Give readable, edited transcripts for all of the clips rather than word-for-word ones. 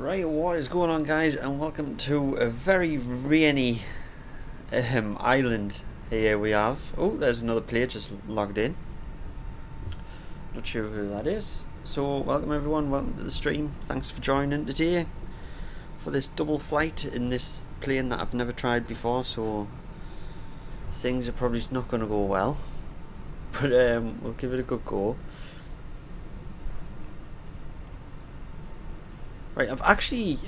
Right, what is going on, guys, and welcome to a very rainy island. Here we have, oh, there's another player just logged in. Not sure who that is. So welcome everyone, welcome to the stream. Thanks for joining today for this double flight in this plane that I've never tried before, so things are probably not going to go well, but we'll give it a good go. Right, I've actually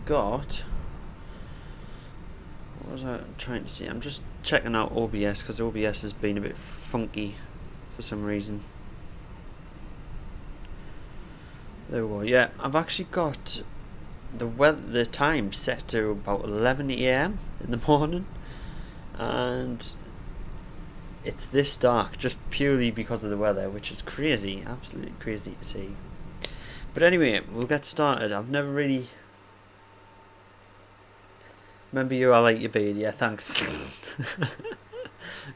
got, what was I trying to see? I'm just checking out OBS because OBS has been a bit funky for some reason. There we go. Yeah, I've actually got the time set to about 11 AM in the morning, and it's this dark just purely because of the weather, which is crazy, absolutely crazy to see. But anyway, we'll get started. I've never really... Remember you, I like your beard, yeah, thanks.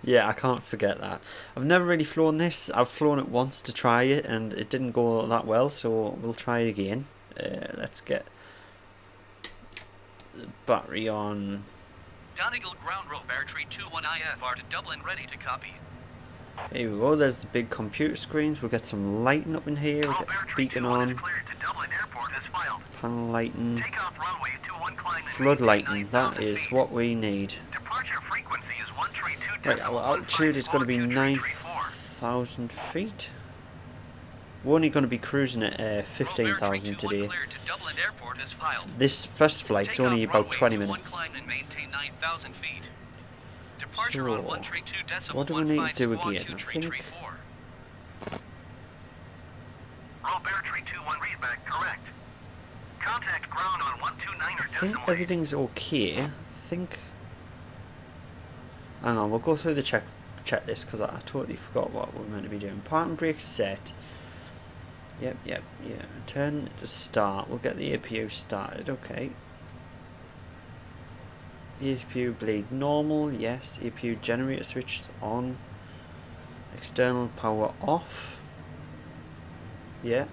Yeah, I can't forget that. I've never really flown this. I've flown it once to try it and it didn't go that well, so we'll try it again. Let's get the battery on. Donegal ground Robertry 21IFR to Dublin, ready to copy. Here we go, there's the big computer screens. We'll get some lighting up in here. We'll get beacon on. Panel lighting. Takeoff runway 21 climb Flood lighting, that is what we need. Departure frequency is 132. Right, our altitude is going to be 9,000 feet. We're only going to be cruising at 15,000 today. This first flight's only about 20 minutes. So, what do we need to do again? I think... I think everything's okay. I think... Hang on, we'll go through the checklist because I totally forgot what we're meant to be doing. Parking brake set. Yep. Turn to start. We'll get the APU started. Okay. APU bleed normal. Yes. APU generator switch is on. External power off. Yeah.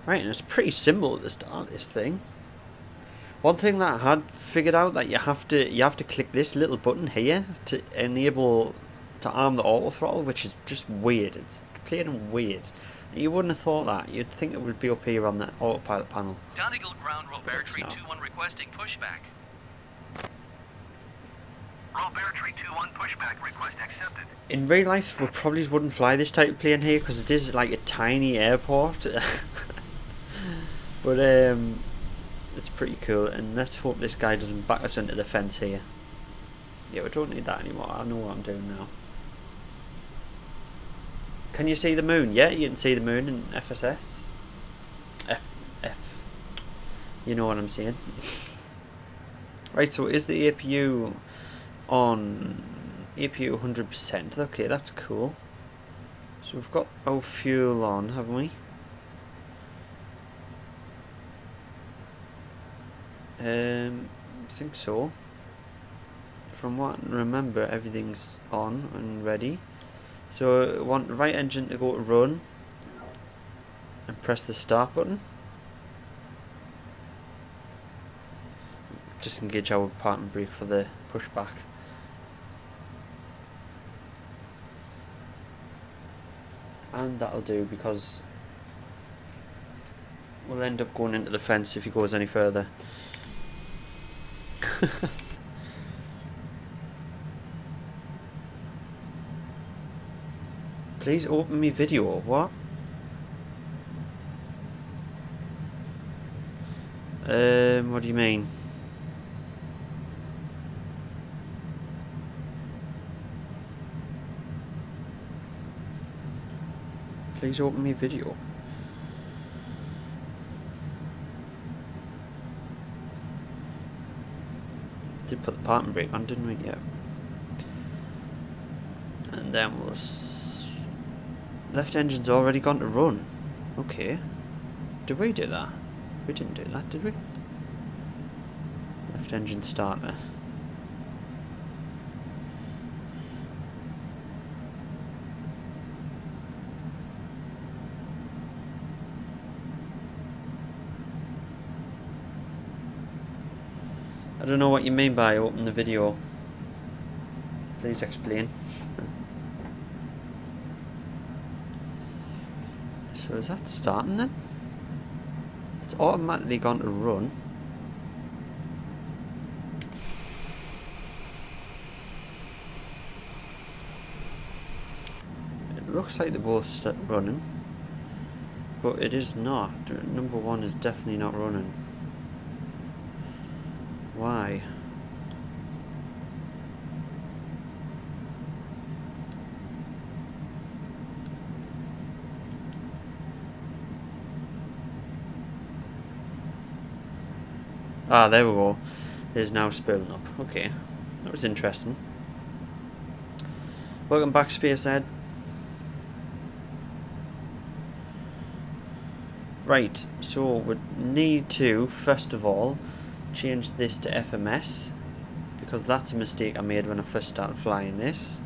Right, and it's pretty simple to start this thing. One thing that I had figured out that you have to click this little button here to enable to arm the auto throttle, which is just weird. It's plain weird. You wouldn't have thought that. You'd think it would be up here on the autopilot panel. Donegal ground Robertry 21 requesting pushback. Robertry 21 pushback request accepted. In real life, we probably wouldn't fly this type of plane here because it is like a tiny airport. But it's pretty cool, and let's hope this guy doesn't back us into the fence here. Yeah, we don't need that anymore. I know what I'm doing now. Can you see the moon? Yeah, you can see the moon in FSS. F. You know what I'm saying. Right, so is the APU on? APU 100%. Okay, that's cool. So we've got our fuel on, haven't we? I think so. From what I remember, everything's on and ready. So I want the right engine to go to run and press the start button. Just engage our parking brake for the pushback. And that'll do because we'll end up going into the fence if he goes any further. Please open me video. What? What do you mean? Please open me video. Did put the parking brake on, didn't we? Yeah. And then we'll... Left engine's already gone to run. Okay. Did we do that? We didn't do that, did we? Left engine starter. I don't know what you mean by open the video. Please explain. So is that starting then? It's automatically gone to run. It looks like they're both running, but it is not. Number one is definitely not running. Why? Ah, there we go. It is now spilling up. Okay, that was interesting. Welcome back, Spacehead. Right, so we need to, first of all, change this to FMS, because that's a mistake I made when I first started flying this.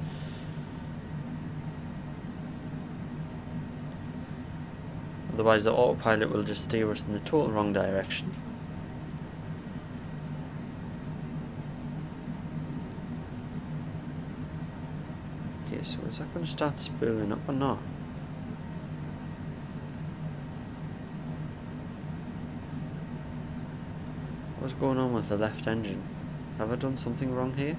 Otherwise the autopilot will just steer us in the total wrong direction. Okay, so is that going to start spooling up or not? What's going on with the left engine? Have I done something wrong here?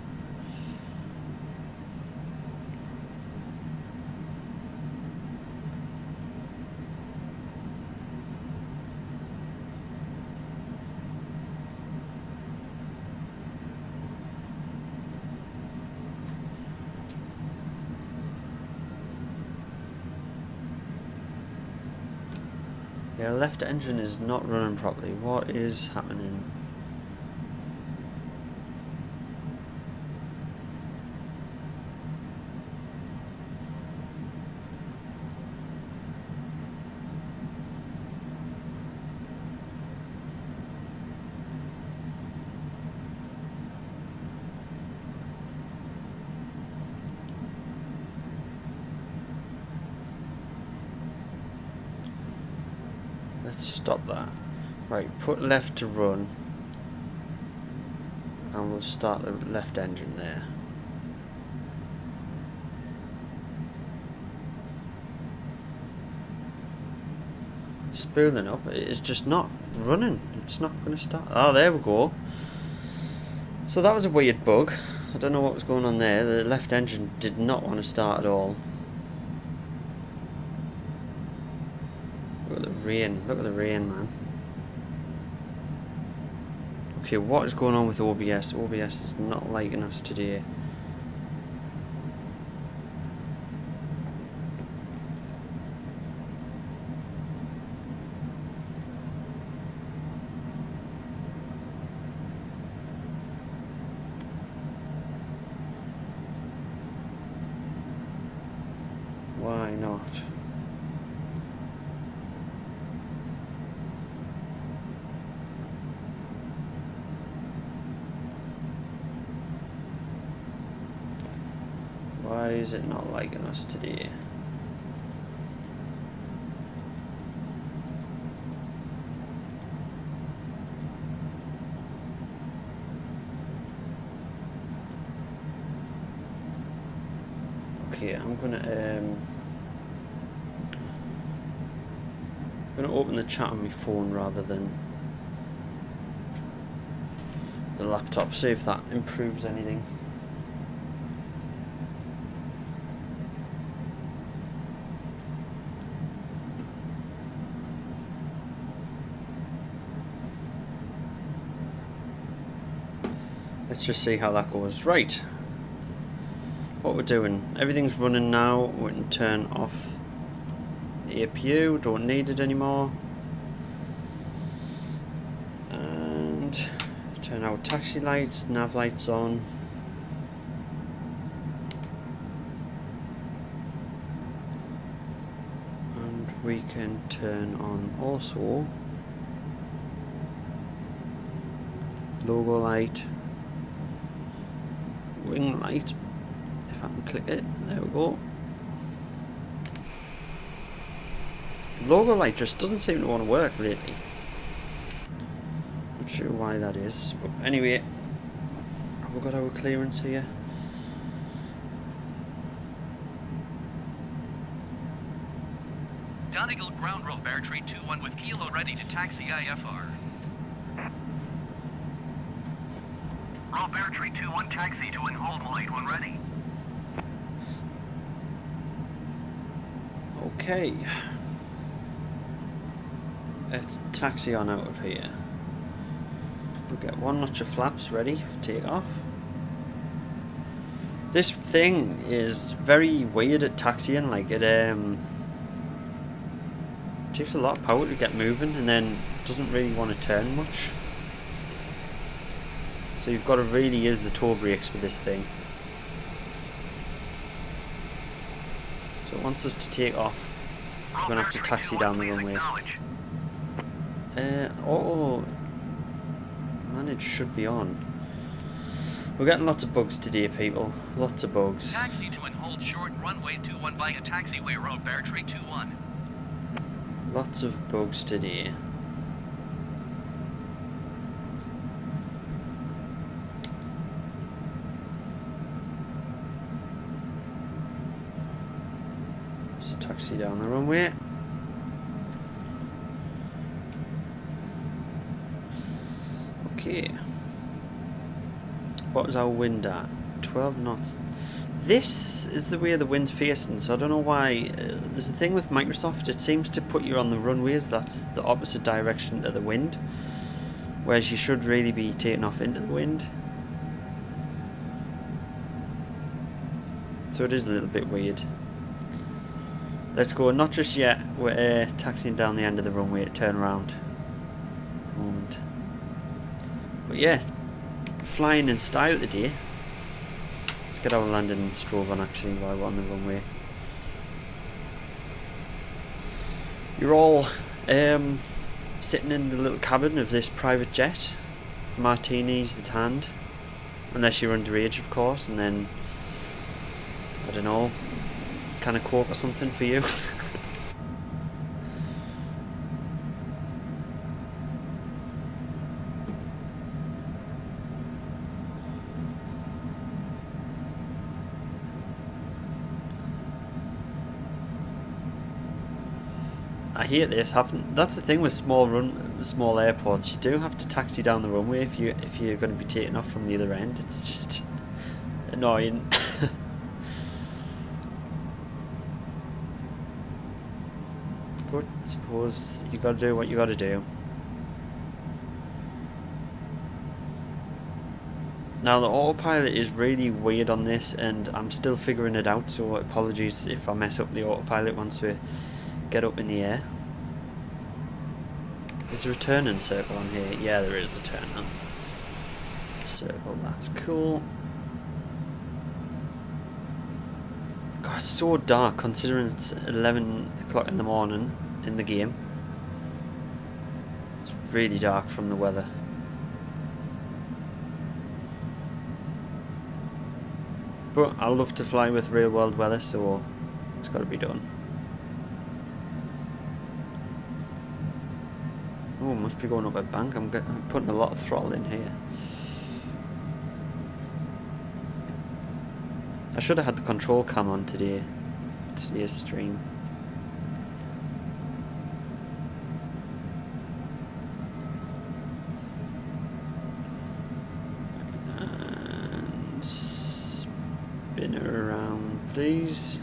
Yeah, left engine is not running properly. What is happening? Let's stop that. Right, put left to run, and we'll start the left engine there. Spooling up, it is just not running. It's not going to start. Oh, there we go. So that was a weird bug. I don't know what was going on there. The left engine did not want to start at all. Look at the rain. Look at the rain, man. Okay, what is going on with OBS? OBS is not liking us today. Why not? Why is it not liking us today? Okay, I'm gonna open the chat on my phone rather than the laptop, see if that improves anything. Let's just see how that goes. Right, what we're doing, everything's running now. We can turn off the APU, don't need it anymore, and turn our taxi lights, nav lights on. And we can turn on also Logo light. Wing light. If I can click it, there we go. Logo light just doesn't seem to want to work lately. Not sure why that is. But anyway, have we got our clearance here? Donegal ground roll bear tree 2-1 with Kilo ready to taxi IFR. Roll bear tree 2-1 taxi to hold light when ready. Okay. Let's taxi on out of here. We'll get one notch of flaps ready for takeoff. This thing is very weird at taxiing, like it takes a lot of power to get moving and then doesn't really want to turn much. So you've got to really use the toe brakes for this thing. So it wants us to take off. We're going to have to taxi down the runway. Auto manage should be on. We're getting lots of bugs today, people. Lots of bugs. Taxi to and hold short runway 21 by a taxiway road bear tree 2-1. Lots of bugs today. Let's taxi down the runway. Okay. What is our wind at? 12 knots. This is the way the wind's facing, so I don't know why. There's a thing with Microsoft, it seems to put you on the runways that's the opposite direction to the wind, whereas you should really be taking off into the wind. So it is a little bit weird. Let's go, not just yet, we're taxiing down the end of the runway to turn around. Moment. But yeah, flying in style today. Let's get our landing strobe on actually while we're on the runway. You're all sitting in the little cabin of this private jet. Martinis at hand. Unless you're underage, of course, and then, I don't know, can of Coke or something for you. I hate this. That's the thing with small airports. You do have to taxi down the runway if you're going to be taking off from the other end. It's just annoying. But I suppose you got to do what you got to do. Now the autopilot is really weird on this, and I'm still figuring it out. So apologies if I mess up the autopilot once we get up in the air. Is there a turn-in circle on here? Yeah, there is a turn-in circle. That's cool. God, it's so dark considering it's 11 o'clock in the morning in the game. It's really dark from the weather. But I love to fly with real world weather, so it's got to be done. Oh, must be going up a bank. I'm putting a lot of throttle in here. I should have had the control cam on today's stream. And spin it around, please.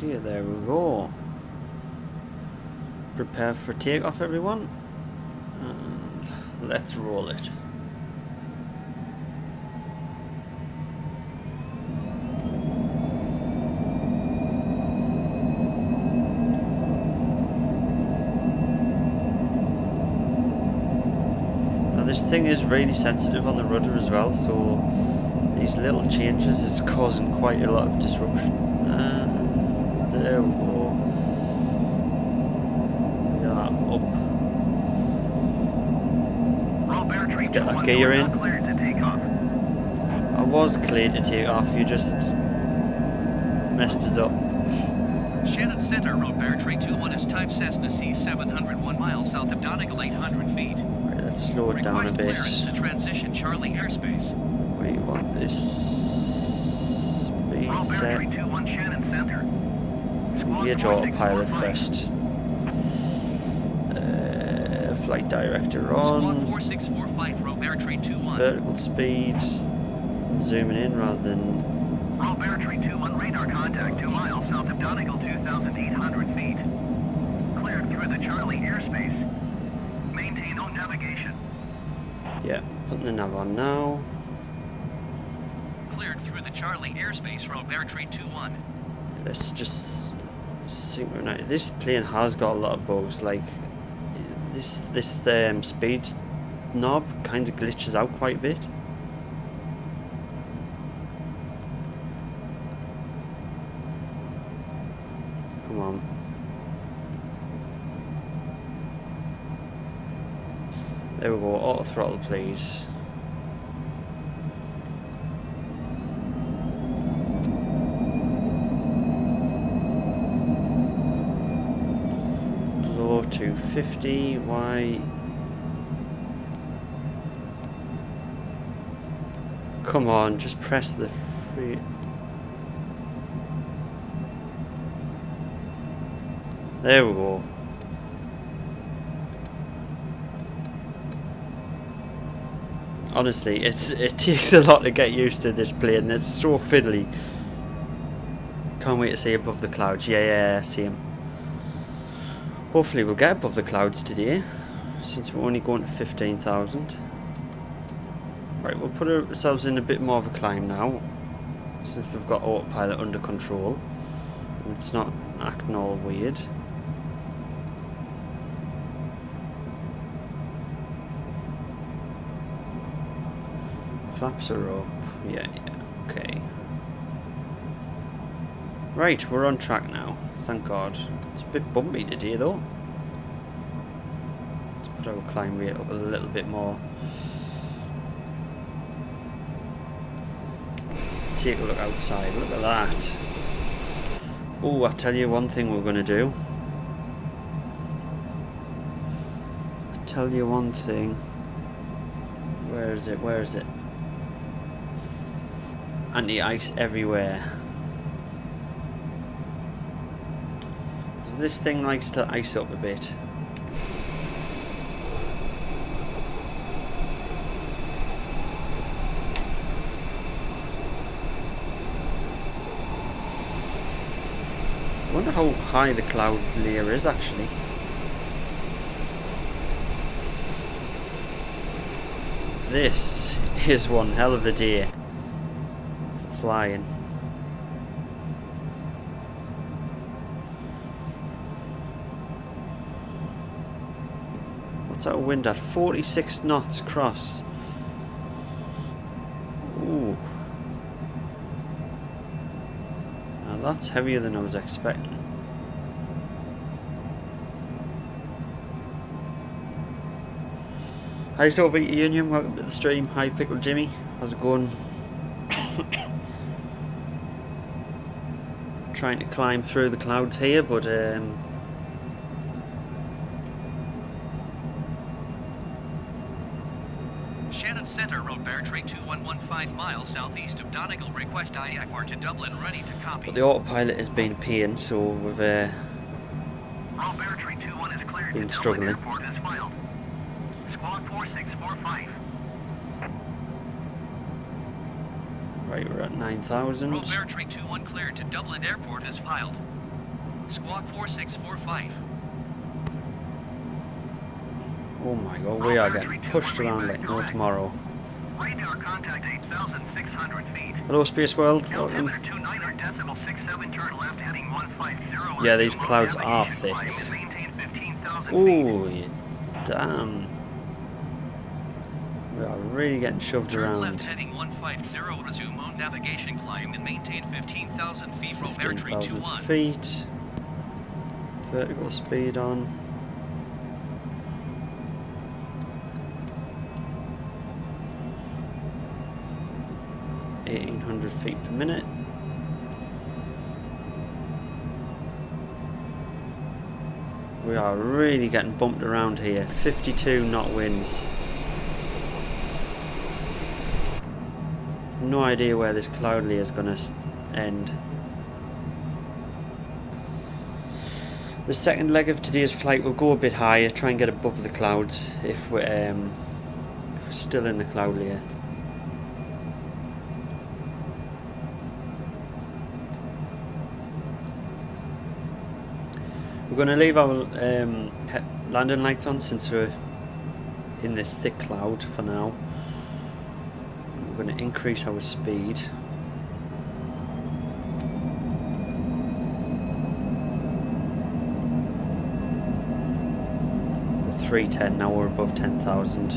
Okay, there we go. Prepare for takeoff, everyone. And let's roll it. this thing is really sensitive on the rudder as well, so these little changes is causing quite a lot of disruption. There we go. Yeah, up. Let's get that gear in. I was cleared to take off, you just messed us up. Shannon Center, road bear tree 21 is type Cessna C 701 miles south of Donegal, 800 feet. Right, let's slow it down a bit. Clearance to transition Charlie airspace. We want this speed set. Gauge autopilot first. Flight director on. 4645, road bear tree 21. Vertical speed. Zooming in rather than. Road bear tree 21, radar contact 2 miles south of Donegal, 2,800 feet. Cleared through the Charlie airspace. Maintain no navigation. Yeah, putting the nav on now. Cleared through the Charlie airspace, road bear tree 21. Let's just synchronize. This plane has got a lot of bugs. Like this speed knob kind of glitches out quite a bit. Come on. There we go, auto throttle please. Below 250, why? Come on, just press the free. There we go. Honestly, it takes a lot to get used to this plane. It's so fiddly. Can't wait to see above the clouds. Yeah, see him. Hopefully we'll get above the clouds today, since we're only going to 15,000. Right, we'll put ourselves in a bit more of a climb now, since we've got autopilot under control. And it's not acting all weird. Flaps are up. Yeah, okay. Right, we're on track now. Thank God. It's a bit bumpy today though. Let's put our climb rate up a little bit more. Take a look outside. Look at that. Oh, I'll tell you one thing we're going to do. I'll tell you one thing. Where is it? Where is it? Anti-ice everywhere. This thing likes to ice up a bit. I wonder how high the cloud layer is actually. This is one hell of a day for flying. What's our wind at? 46 knots across. Ooh. Now that's heavier than I was expecting. Hi Soviet Union, welcome to the stream. Hi Pickle Jimmy, how's it going? Trying to climb through the clouds here, but Shannon Center, road bear tree 2115 miles southeast of Donegal. Request IACWAR to Dublin, ready to copy. but the autopilot has been a pain, so we've road bear tree 21 is cleared been to struggling. Dublin Airport is filed. Squawk 4645. Right, we're at 9,000. Road bear tree 21 cleared to Dublin Airport is filed. Squawk 4645. Oh my god, we are getting pushed around like no tomorrow. Radar contact 8,600 feet. Hello Space World, welcome. Altimeter 29.67, turn left heading 150. Yeah, these clouds are thick. Ooh, damn. We are really getting shoved Turn around. left heading 150, resume on navigation climb and maintain 15,000 feet. Roll bear tree 15,000 21. feet. Vertical speed on. (1800 feet per minute). We are really getting bumped around here. 52 knot winds. No idea where this cloud layer is going to end. The second leg of today's flight will go a bit higher, try and get above the clouds if we're still in the cloud layer. We're going to leave our landing lights on since we're in this thick cloud for now. We're going to increase our speed. We're 310 now, we're above 10,000.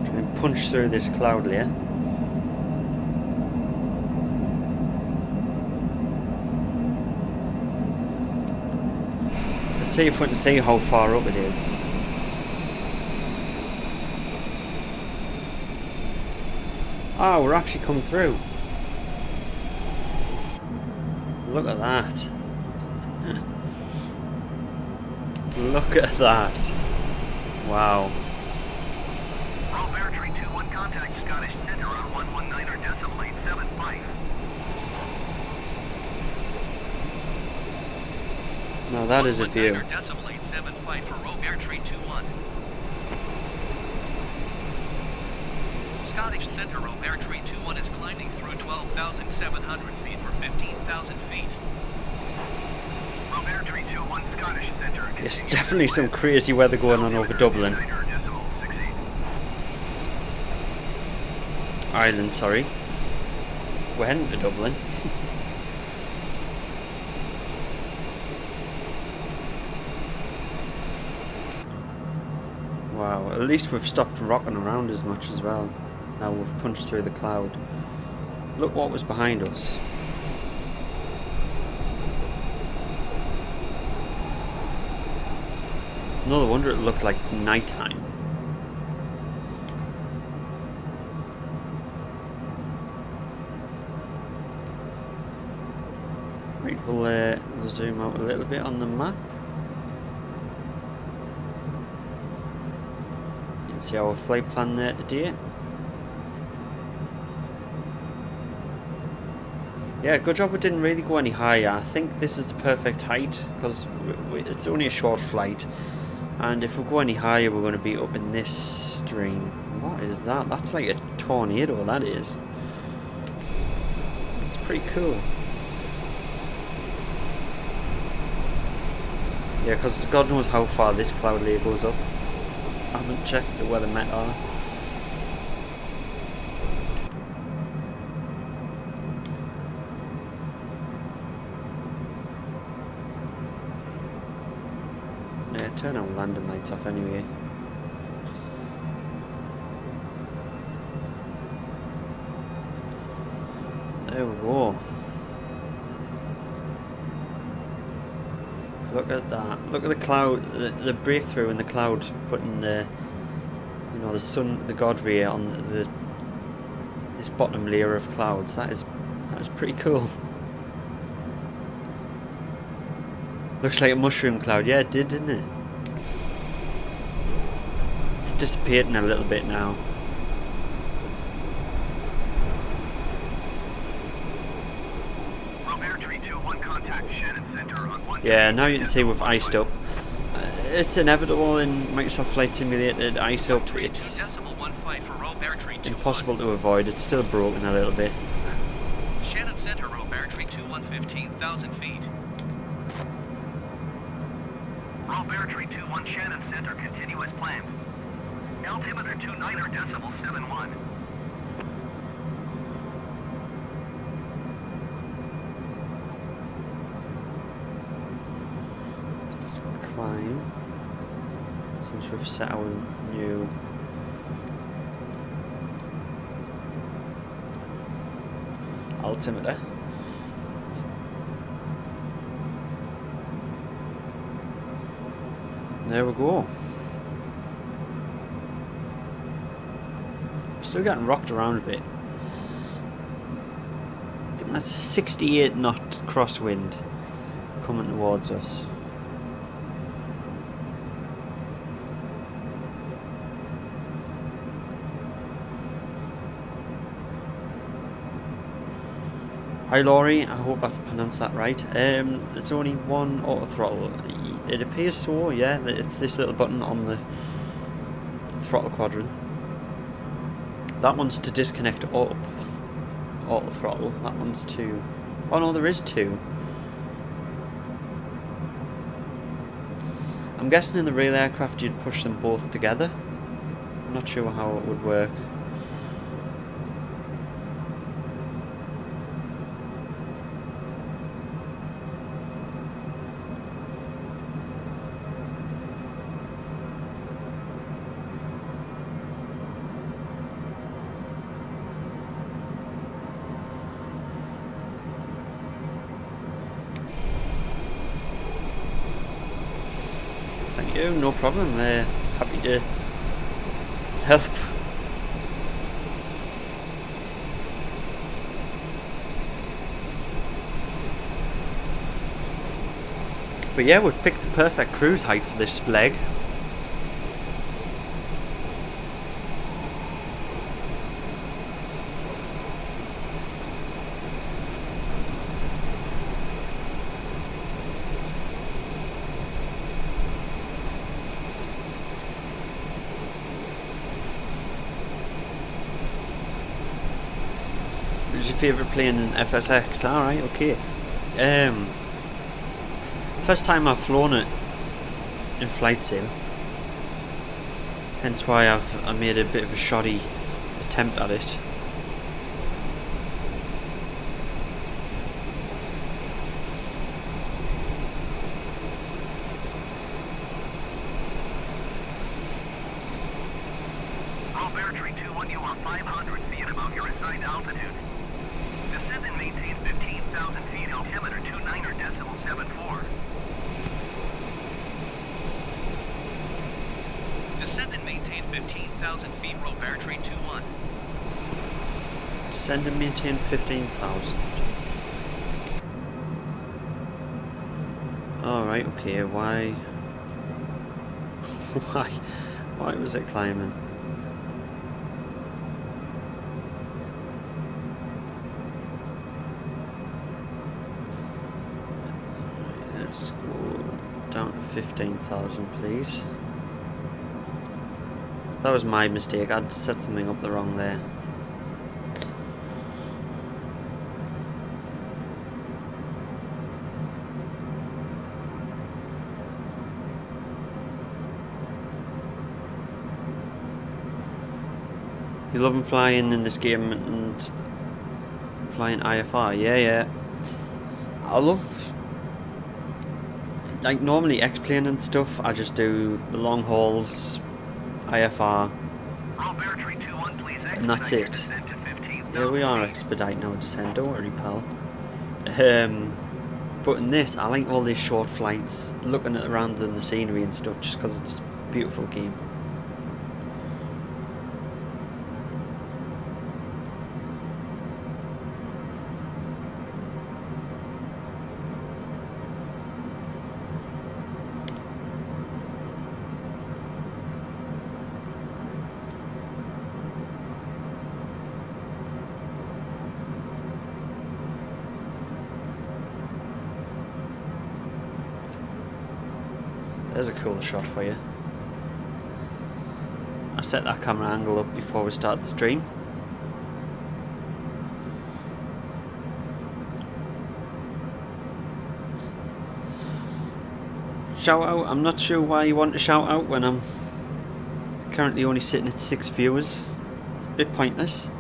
Try and punch through this cloud layer. See if we can see how far up it is. Oh, we're actually come through. Look at that. Look at that. Wow. Roll bear tree 21, contact Scottish Centre on 119 or decimal 875. Now that is a view. Decimal 875 for row bear tree 21. Scottish Centre row bear tree 21 is climbing through 12,700 feet for 15,000 feet. Row bear tree 21 Scottish Centre. There's definitely some crazy weather going on over Dublin. Ireland, sorry. We're heading to Dublin. Wow, at least we've stopped rocking around as much as well. Now we've punched through the cloud. Look what was behind us. No wonder it looked like nighttime. Right, we'll zoom out a little bit on the map. You can see our flight plan there today. Yeah, good job we didn't really go any higher. I think this is the perfect height because it's only a short flight. And if we go any higher, we're going to be up in this stream. What is that? That's like a tornado, that is. It's pretty cool. Yeah, because God knows how far this cloud layer goes up. I haven't checked the weather met are. Yeah, turn our landing lights off anyway. There we go. Look at that. Look at the cloud, the breakthrough in the cloud, putting the, you know, the sun, the God ray on this bottom layer of clouds. That is pretty cool. Looks like a mushroom cloud. Yeah, it did, didn't it? It's dissipating a little bit now. Yeah, now you can see we've iced up. It's inevitable in Microsoft Flight Simulator to ice up. It's impossible to avoid. It's still broken a little bit. Shannon Center, row bear tree 21, 15,000 feet. Row bear tree 21, Shannon Center, continuous climb. Altimeter 29 or decimal 71. climb since we've set our new altimeter. There we go. Still getting rocked around a bit. I think that's a 68 knot crosswind coming towards us. Hi Laurie, I hope I've pronounced that right. There's only one auto throttle. It appears so, yeah. It's this little button on the throttle quadrant. That one's to disconnect auto throttle. That one's to... oh no, there is two. I'm guessing in the real aircraft you'd push them both together. I'm not sure how it would work. Thank you, no problem. Happy to help. But yeah, we've picked the perfect cruise height for this leg. Who's your favourite plane in FSX? Alright, okay. First time I've flown it in flight sim, hence why I made a bit of a shoddy attempt at it. Robertry 2-1, you are 500 feet above your assigned altitude. Descend and maintain 15,000 feet, altimeter 29.74. Descend and maintain 15,000 feet, Robertry 2-1. Descend and maintain 15,000. Alright, okay, why why was it climbing? Let's go down to 15,000 please. That was my mistake, I'd set something up the wrong there. You loving flying in this game and flying IFR? Yeah. I love, like, normally X-plane and stuff, I just do the long hauls, IFR, and that's it. Here we are expediting our descent, don't worry pal. But in this, I like all these short flights, looking at around the scenery and stuff, just because it's a beautiful game. There's a cool shot for you. I set that camera angle up before we start the stream. Shout out, I'm not sure why you want to shout out when I'm currently only sitting at 6 viewers. A bit pointless.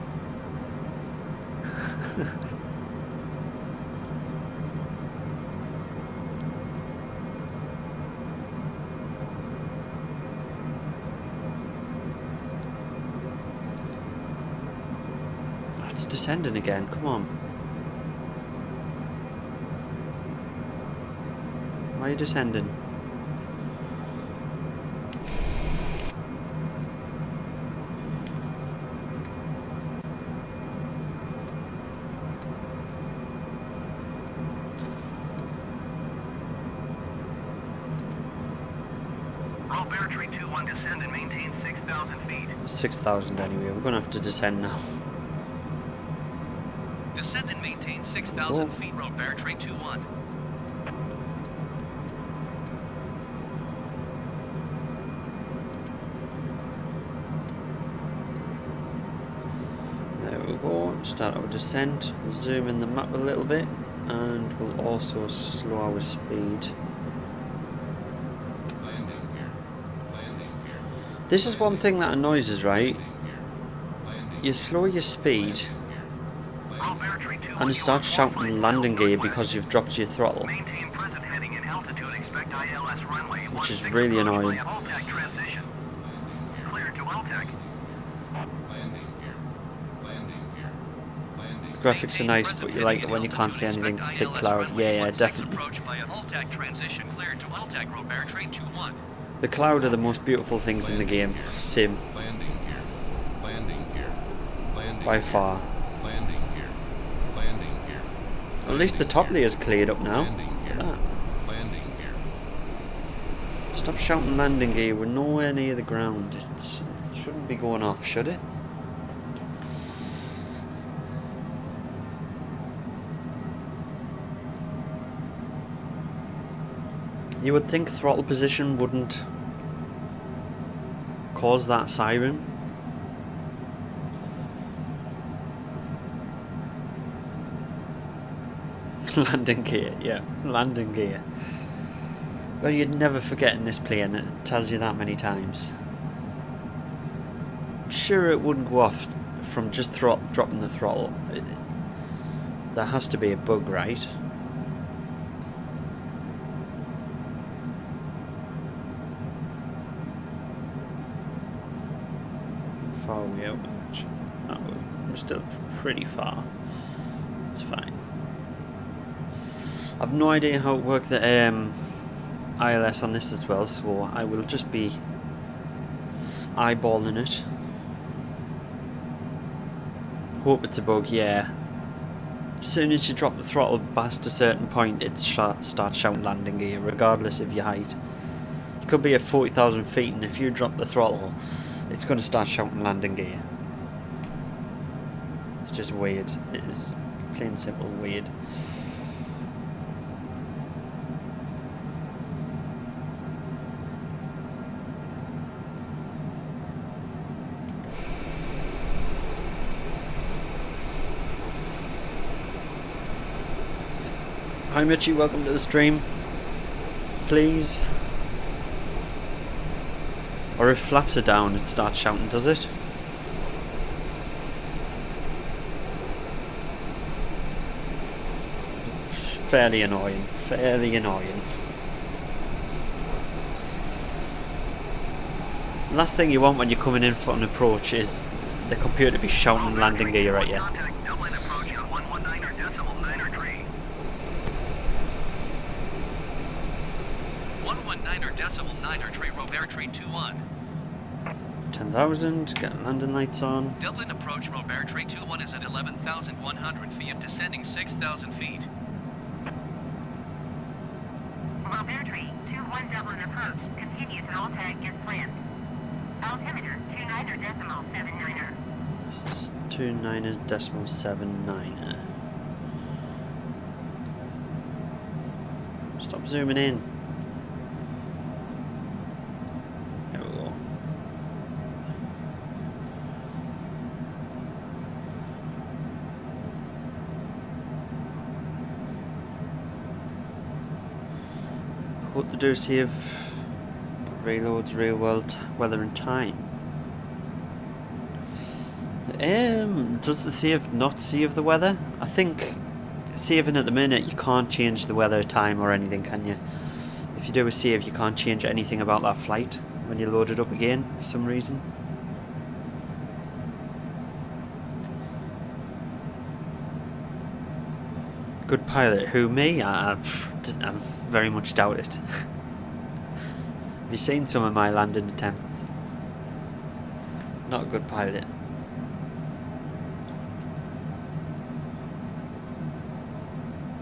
descending again. Come on. Why are you descending? Robertry 2-1 descend and maintain 6,000 feet. 6,000 anyway. We're going to have to descend now. Descend and maintain 6,000 feet. Robertry 2-1. There we go. Start our descent. We'll zoom in the map a little bit, and we'll also slow our speed. This is one thing that annoys us, right? You slow your speed and it starts shouting landing gear because you've dropped your throttle, which is really annoying. The graphics are nice, but you like it when you can't see anything, thick cloud. Yeah, definitely. The cloud are the most beautiful things in the game. Same. By far. At least the top layer's cleared up now. Look at that. Stop shouting landing gear. We're nowhere near the ground. It shouldn't be going off, should it? You would think throttle position wouldn't cause that siren. Landing gear, yeah, landing gear. Well, you'd never forget in this plane, it tells you that many times. I'm sure it wouldn't go off from just dropping the throttle. There has to be a bug, right? Far away out. Oh, we're still pretty far. It's fine. I've no idea how it worked the ILS on this as well, so I will just be eyeballing it. Hope it's a bug, yeah. As soon as you drop the throttle past a certain point, it starts shouting landing gear, regardless of your height. You could be at 40,000 feet, and if you drop the throttle, it's going to start shouting landing gear. It's just weird. It is plain simple weird. Hi Mitchie, welcome to the stream. Please. Or if flaps are down, it starts shouting, does it? Fairly annoying, fairly annoying. Last thing you want when you're coming in for an approach is the computer to be shouting landing gear at you. Dublin approach at 119.9 Robertry 2-1. 10,000, get landing lights on. Dublin approach Robertry 2-1 is at 11,100 feet, descending 6,000 feet. Robertry 2-1 Dublin approach continues and all tag gets planned. Altimeter 29.79er. 29.79er. Stop zooming in. There we go. What to do, save reloads, real world weather and time. Does the save not save the weather? I think saving at the minute you can't change the weather, time or anything, can you? If you do a save you can't change anything about that flight when you load it up again for some reason. Good pilot. Who, me? I very much doubt it. Have you seen some of my landing attempts? Not a good pilot.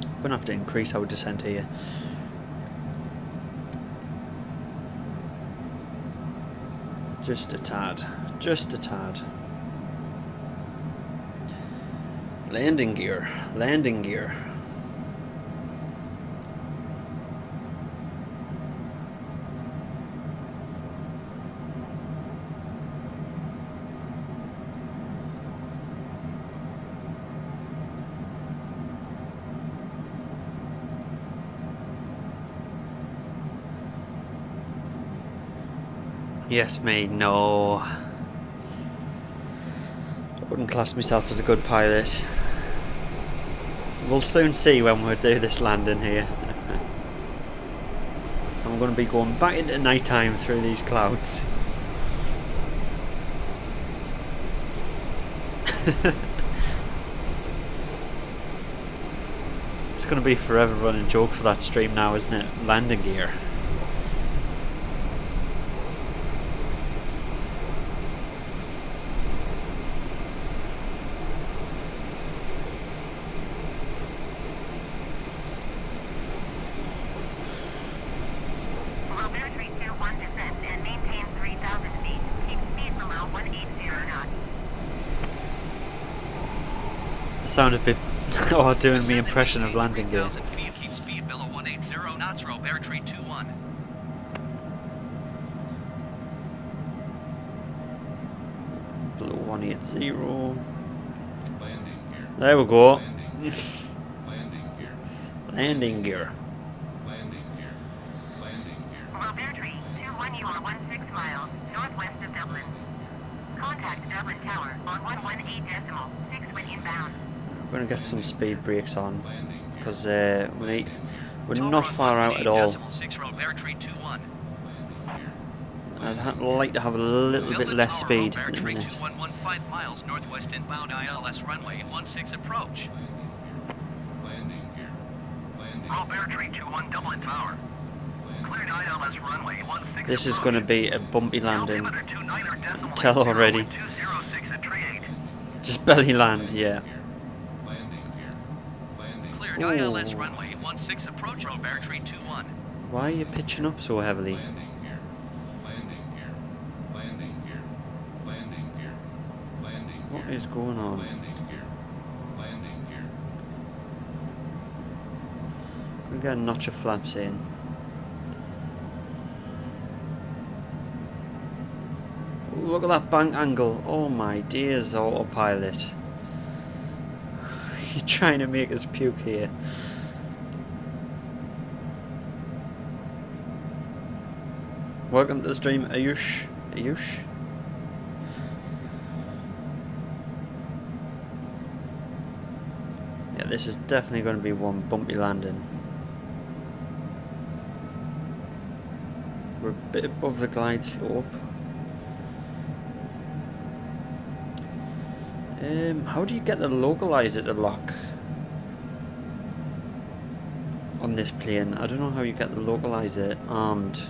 I'm going to have to increase our descent here. Just a tad. Just a tad. Landing gear. Landing gear. Yes, mate, no. I wouldn't class myself as a good pilot. We'll soon see when we do this landing here. I'm going to be going back into night time through these clouds. It's going to be a forever running joke for that stream now, isn't it? Landing gear. Sound a bit doing the impression of landing gear. Keep speed below 180 knots, row bear tree 21. Below 180. There we go. Landing gear. Row bear tree 21, you are 16 miles northwest of Dublin. Contact Dublin Tower on 118.6 when inbound. We're going to get some speed brakes on because we're not far out at all. I'd like to have a little bit less speed at the minute. 2115 miles northwest inbound ILS runway 16 approach. Row bear tree 21 Dublin Tower. Cleared ILS runway 16. This is going to be a bumpy landing. Tell already. Just belly land, yeah. Cleared ILS runway 16 approach, row bear tree 21. Why are you pitching up so heavily? What is going on? We got a notch of flaps in. Ooh, look at that bank angle. Oh my dears, autopilot. You're trying to make us puke here. Welcome to the stream, Ayush. Ayush? Yeah, this is definitely going to be one bumpy landing. We're a bit above the glide slope. How do you get the localizer to lock on this plane? I don't know how you get the localizer armed.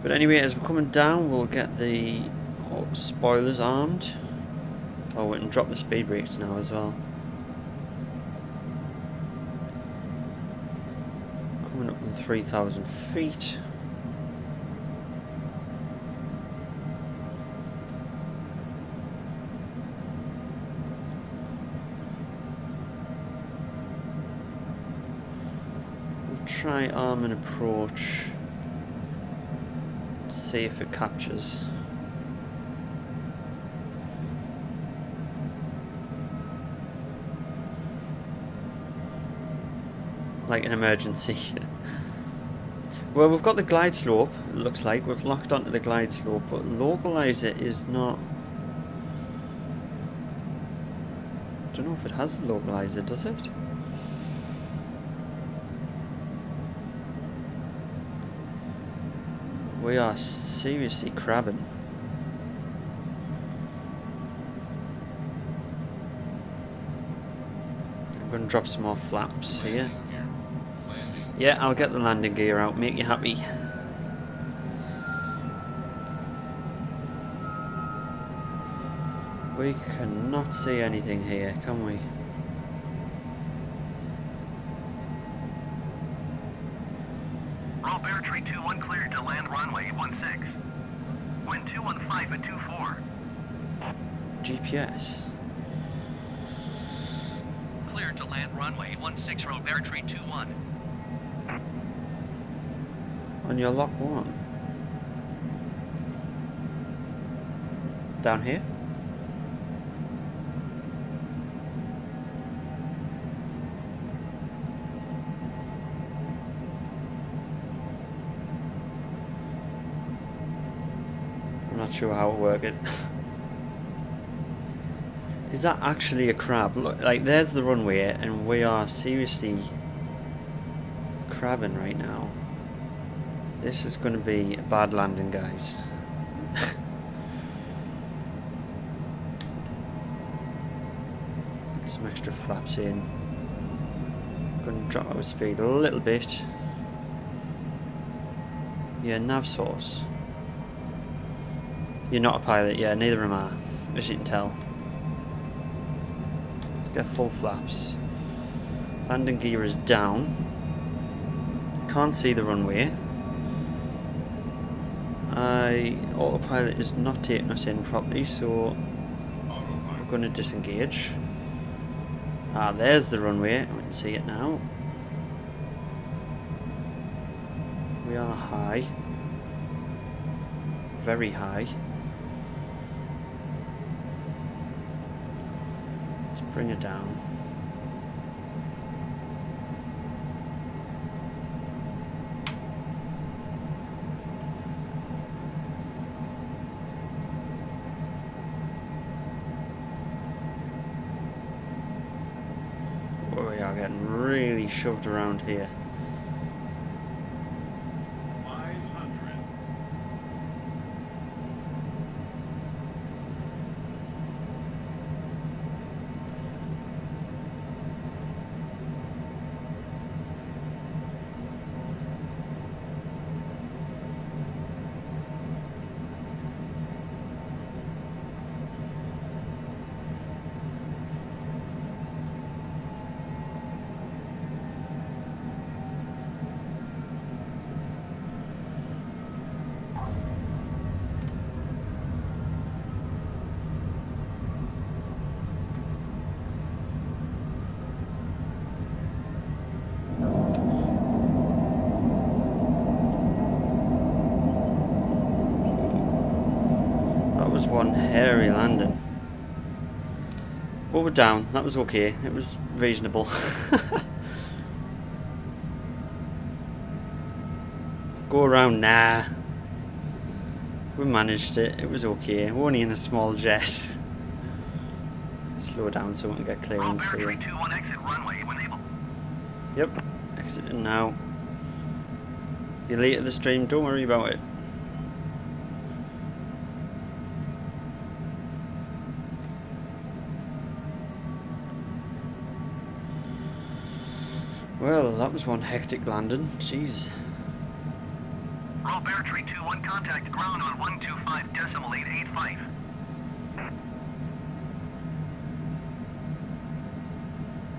But anyway, as we're coming down, we'll get the spoilers armed. Oh, we can drop the speed brakes now as well. Coming up on 3,000 feet. Try arm and approach. See if it captures. Like an emergency. Well, we've got the glide slope, it looks like. We've locked onto the glide slope, but localizer is not... I don't know if it has a localizer, does it? We are seriously crabbing. I'm going to drop some more flaps here. Yeah, I'll get the landing gear out, make you happy. We cannot see anything here, can we? Roll Bear Tree 21 cleared to land runway 16. Wind 215 at 24. GPS. Cleared to land runway 16, roll Bear Tree 21. On your lock 1. Down here? I'm not sure how it worked. Is that actually a crab? Look, like there's the runway and we are seriously crabbing right now. This is going to be a bad landing, guys. Some extra flaps in. Going to drop our speed a little bit. Yeah, nav source. You're not a pilot, yeah, neither am I, as you can tell. Let's get full flaps. Landing gear is down. Can't see the runway. Autopilot is not taking us in properly, so we're going to disengage. Ah, there's the runway. We can see it now. We are high. Very high. Let's bring it down. We are getting really shoved around here. 500. Was one hairy landing. But we're down, that was okay, it was reasonable. Go around, nah. We managed it, it was okay. We're only in a small jet. Slow down so we can get clearance here. Yep, exiting now. You're late at the stream, don't worry about it. Well, that was one hectic landing. Jeez. Roll Bear Tree 21, contact ground on 125.885.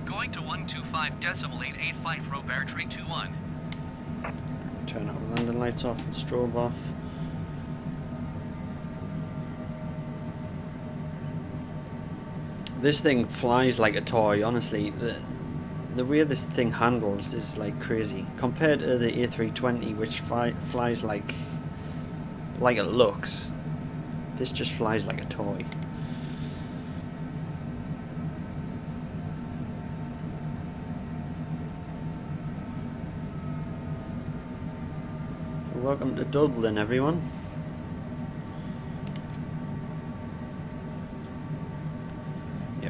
Going to 125.885, roll Bear Tree 21. Turn our landing lights off and strobe off. This thing flies like a toy, honestly. The way this thing handles is like crazy compared to the A320, which flies like it looks. This just flies like a toy. Welcome to Dublin, everyone.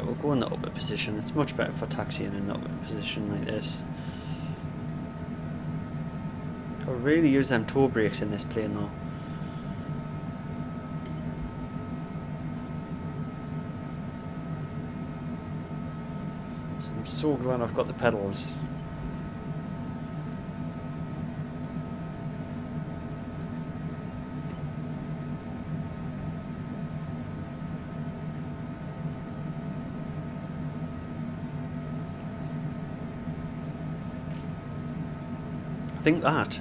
We'll go in the upper position. It's much better for taxiing in the upper position like this. I'll really use them toe brakes in this plane though. Some so glad I've got the pedals. I think that,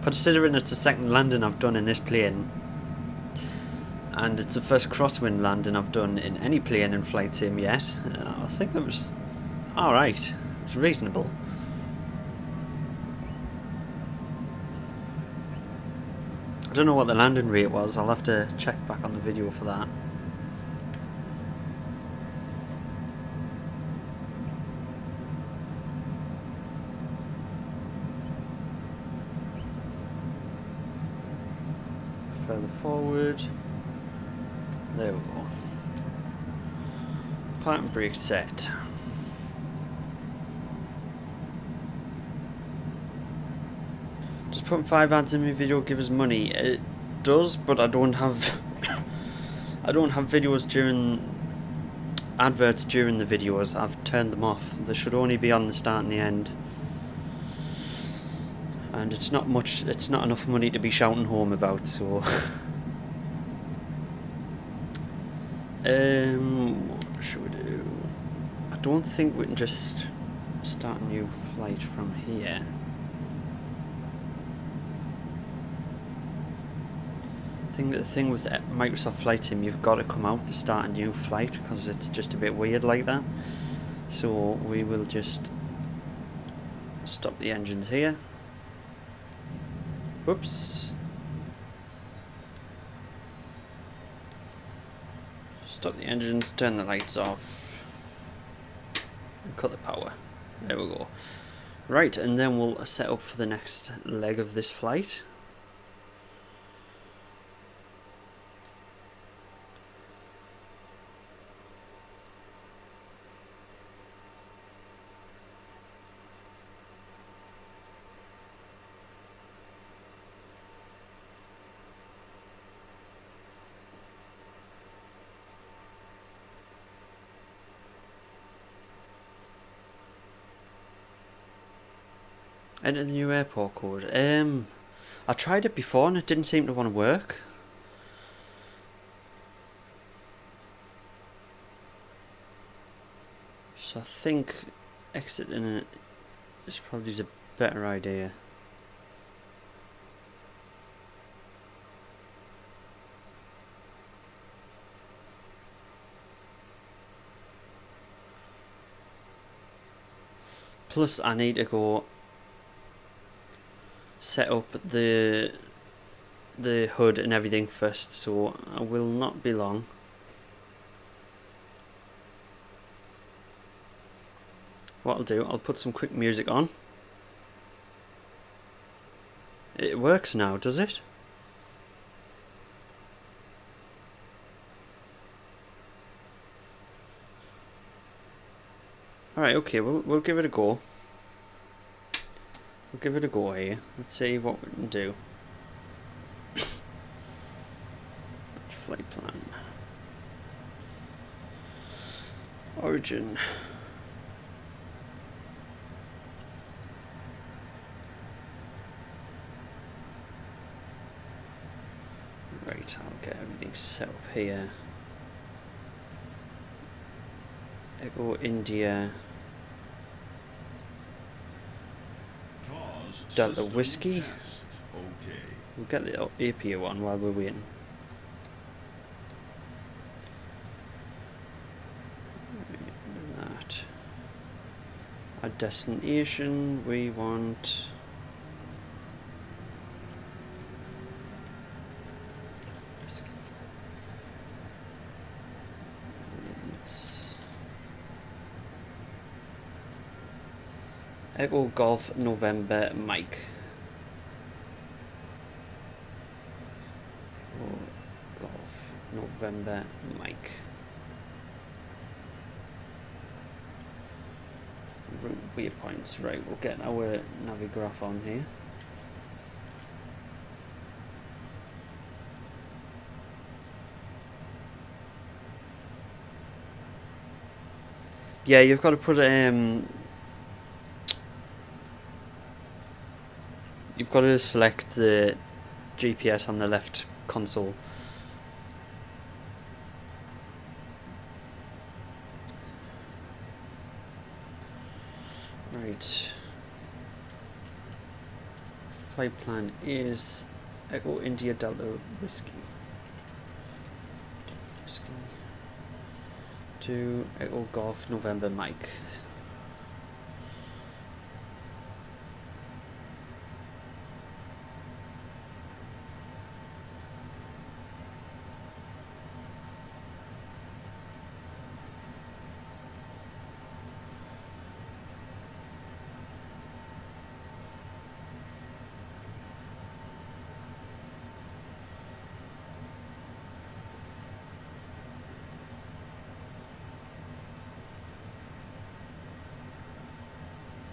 considering it's the second landing I've done in this plane, and it's the first crosswind landing I've done in any plane in Flight Sim yet, I think it was alright. It was reasonable. I don't know what the landing rate was, I'll have to check back on the video for that. Further forward. There we go. Parking brake set. Does putting 5 ads in my video give us money? It does, but I don't have I don't have videos during adverts during the videos. I've turned them off. They should only be on the start and the end. And it's not much, it's not enough money to be shouting home about, so what should we do? I don't think we can just start a new flight from here. I think the thing with Microsoft Flight Sim, you've got to come out to start a new flight because it's just a bit weird like that. So we will just stop the engines here. Whoops. Stop the engines, turn the lights off, and cut the power. There we go. Right, and then we'll set up for the next leg of this flight. Enter the new airport code. I tried it before and it didn't seem to want to work. So I think exiting it is probably a better idea. Plus I need to go set up the hood and everything first, so I will not be long. What I'll do, I'll put some quick music on. It works now, does it? Alright, okay, we'll give it a go. We'll give it a go here. Let's see what we can do. Flight plan. Origin. Right, I'll get everything set up here. Echo India. Delta Whiskey. Okay. We'll get the APA one while we're waiting. That. Our destination, we want... Echo Golf November Mike. Golf November Mike. Route waypoints. Right, we'll get our navigraph on here. Yeah, you've got to put you've got to select the GPS on the left console. Right. Flight plan is Echo India Delta Whiskey. To Echo Golf November Mike.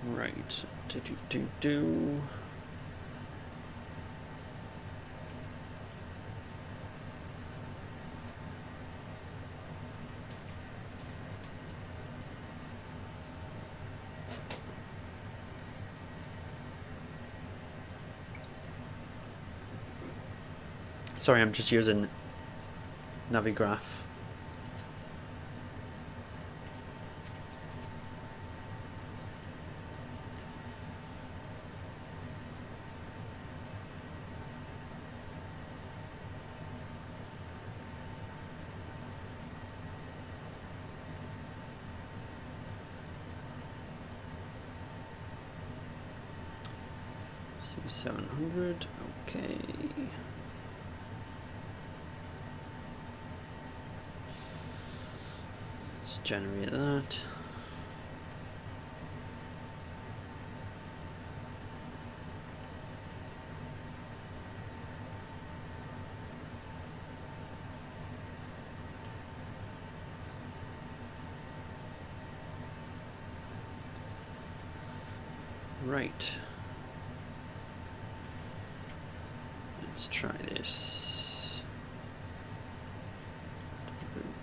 Right, do. Sorry, I'm just using Navigraph. C700, okay. Let's generate that. Right. Let's try this.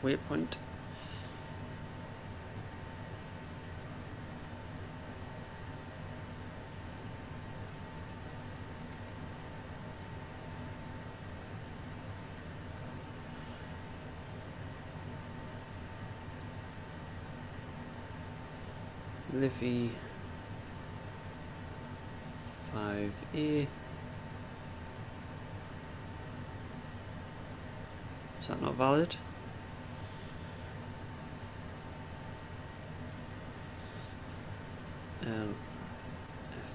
Waypoint. Liffey 5A. Is that not valid? L F F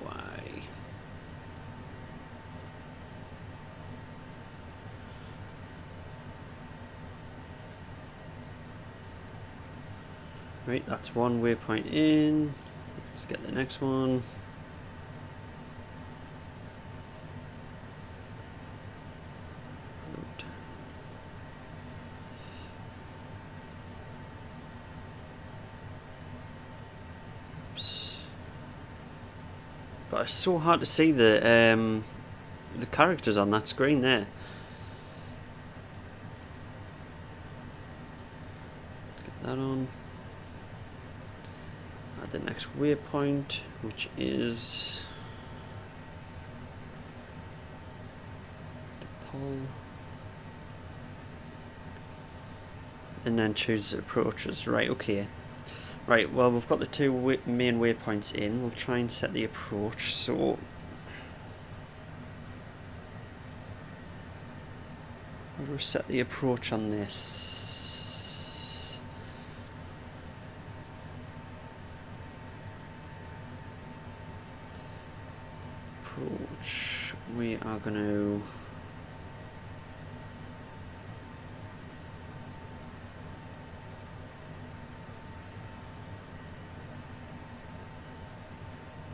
Y. Right, that's one waypoint in. Let's get the next one. But it's so hard to see the characters on that screen there. Get that on. Add the next waypoint, which is pull, and then choose approaches. Right, okay. Right, well, we've got the two main waypoints in. We'll try and set the approach. So we'll set the approach on this. Approach. We are going to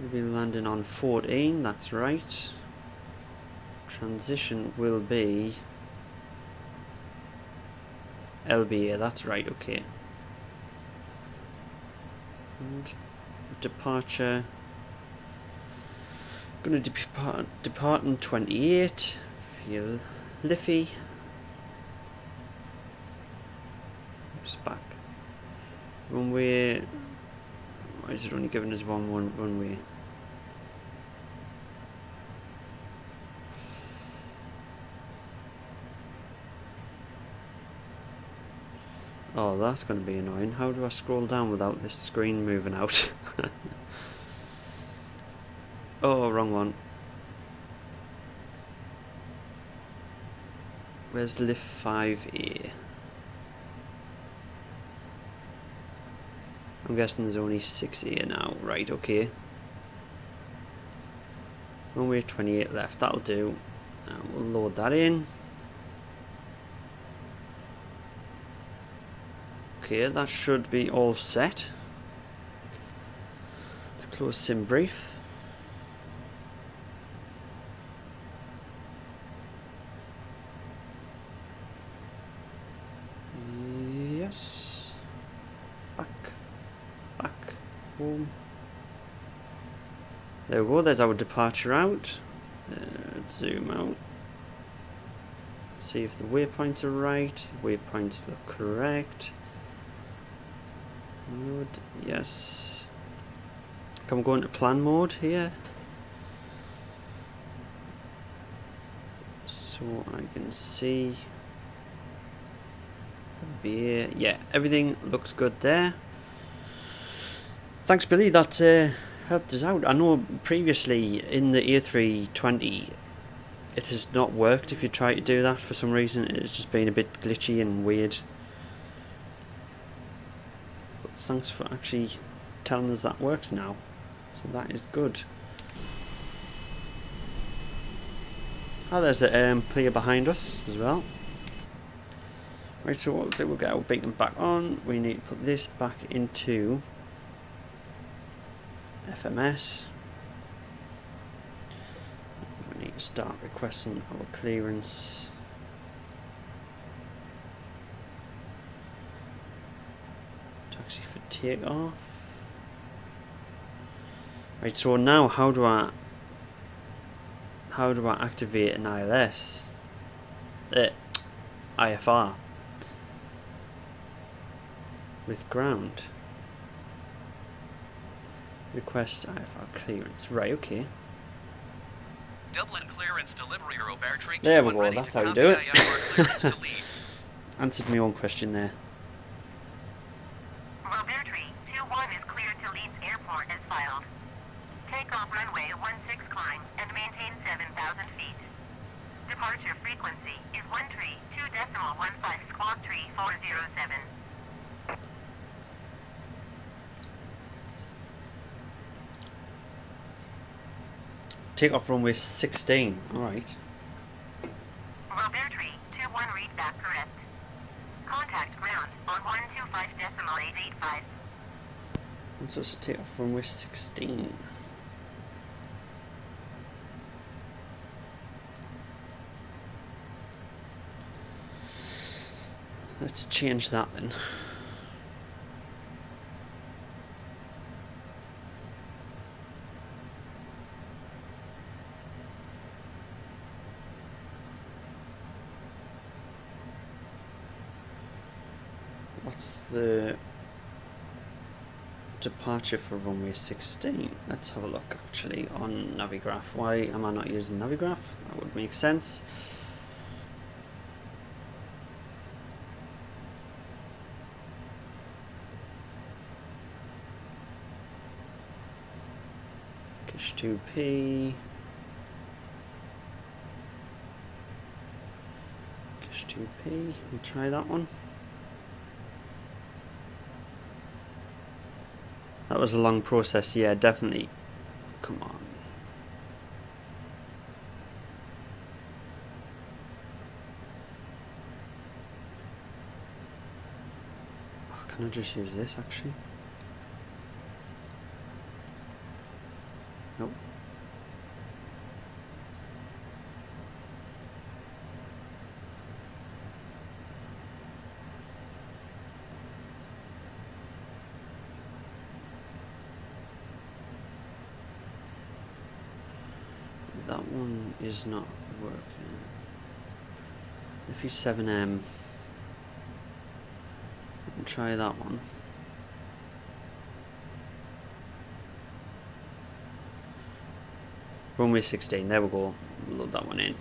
we'll be landing on 14, that's right. Transition will be LBA, that's right, okay. And departure, going to depart on 28, feel Liffey. Oops, back. Runway. Why is it only giving us one runway? Oh, that's going to be annoying. How do I scroll down without this screen moving out? Oh, wrong one. Where's lift 5A? I'm guessing there's only 6A now. Right, okay. Runway 28 left, that'll do. We'll load that in. Okay, that should be all set. Let's close sim brief. Yes. Back. Home. There we go, there's our departure out. Zoom out. See if the waypoints are right. Waypoints look correct. Mode, yes. Can we go into plan mode here? So I can see. Yeah, everything looks good there. Thanks, Billy. That helped us out. I know previously in the A320 it has not worked if you try to do that for some reason. It's just been a bit glitchy and weird. But thanks for actually telling us that works now. So that is good. Oh, there's a player behind us as well. Right, so what we'll do, we'll get our beacon back on. We need to put this back into FMS. We need to start requesting our clearance. Taxi for takeoff. Right, so now how do I activate an ILS? IFR with ground. Request IFR clearance. Right, okay. Dublin clearance delivery Robertry. There we go, that's how you do it. Answered my own question there. Robertry 21 is cleared to Leeds Airport as filed. Takeoff runway 16 climb and maintain 7,000 feet. Departure frequency is 132.15 squawk 3407. Takeoff runway 16. Alright. Robertry 21 read back correct. Contact ground on 125.885. What's this takeoff runway 16? Let's change that then. What's the departure for runway 16? Let's have a look actually on Navigraph. Why am I not using Navigraph? That would make sense. Kish 2P. Kish 2P. We'll try that one. That was a long process, yeah, definitely. Come on. Oh, can I just use this actually? Nope. That one is not working. If you 7M, try that one. Runway 16, there we go. Load that one in.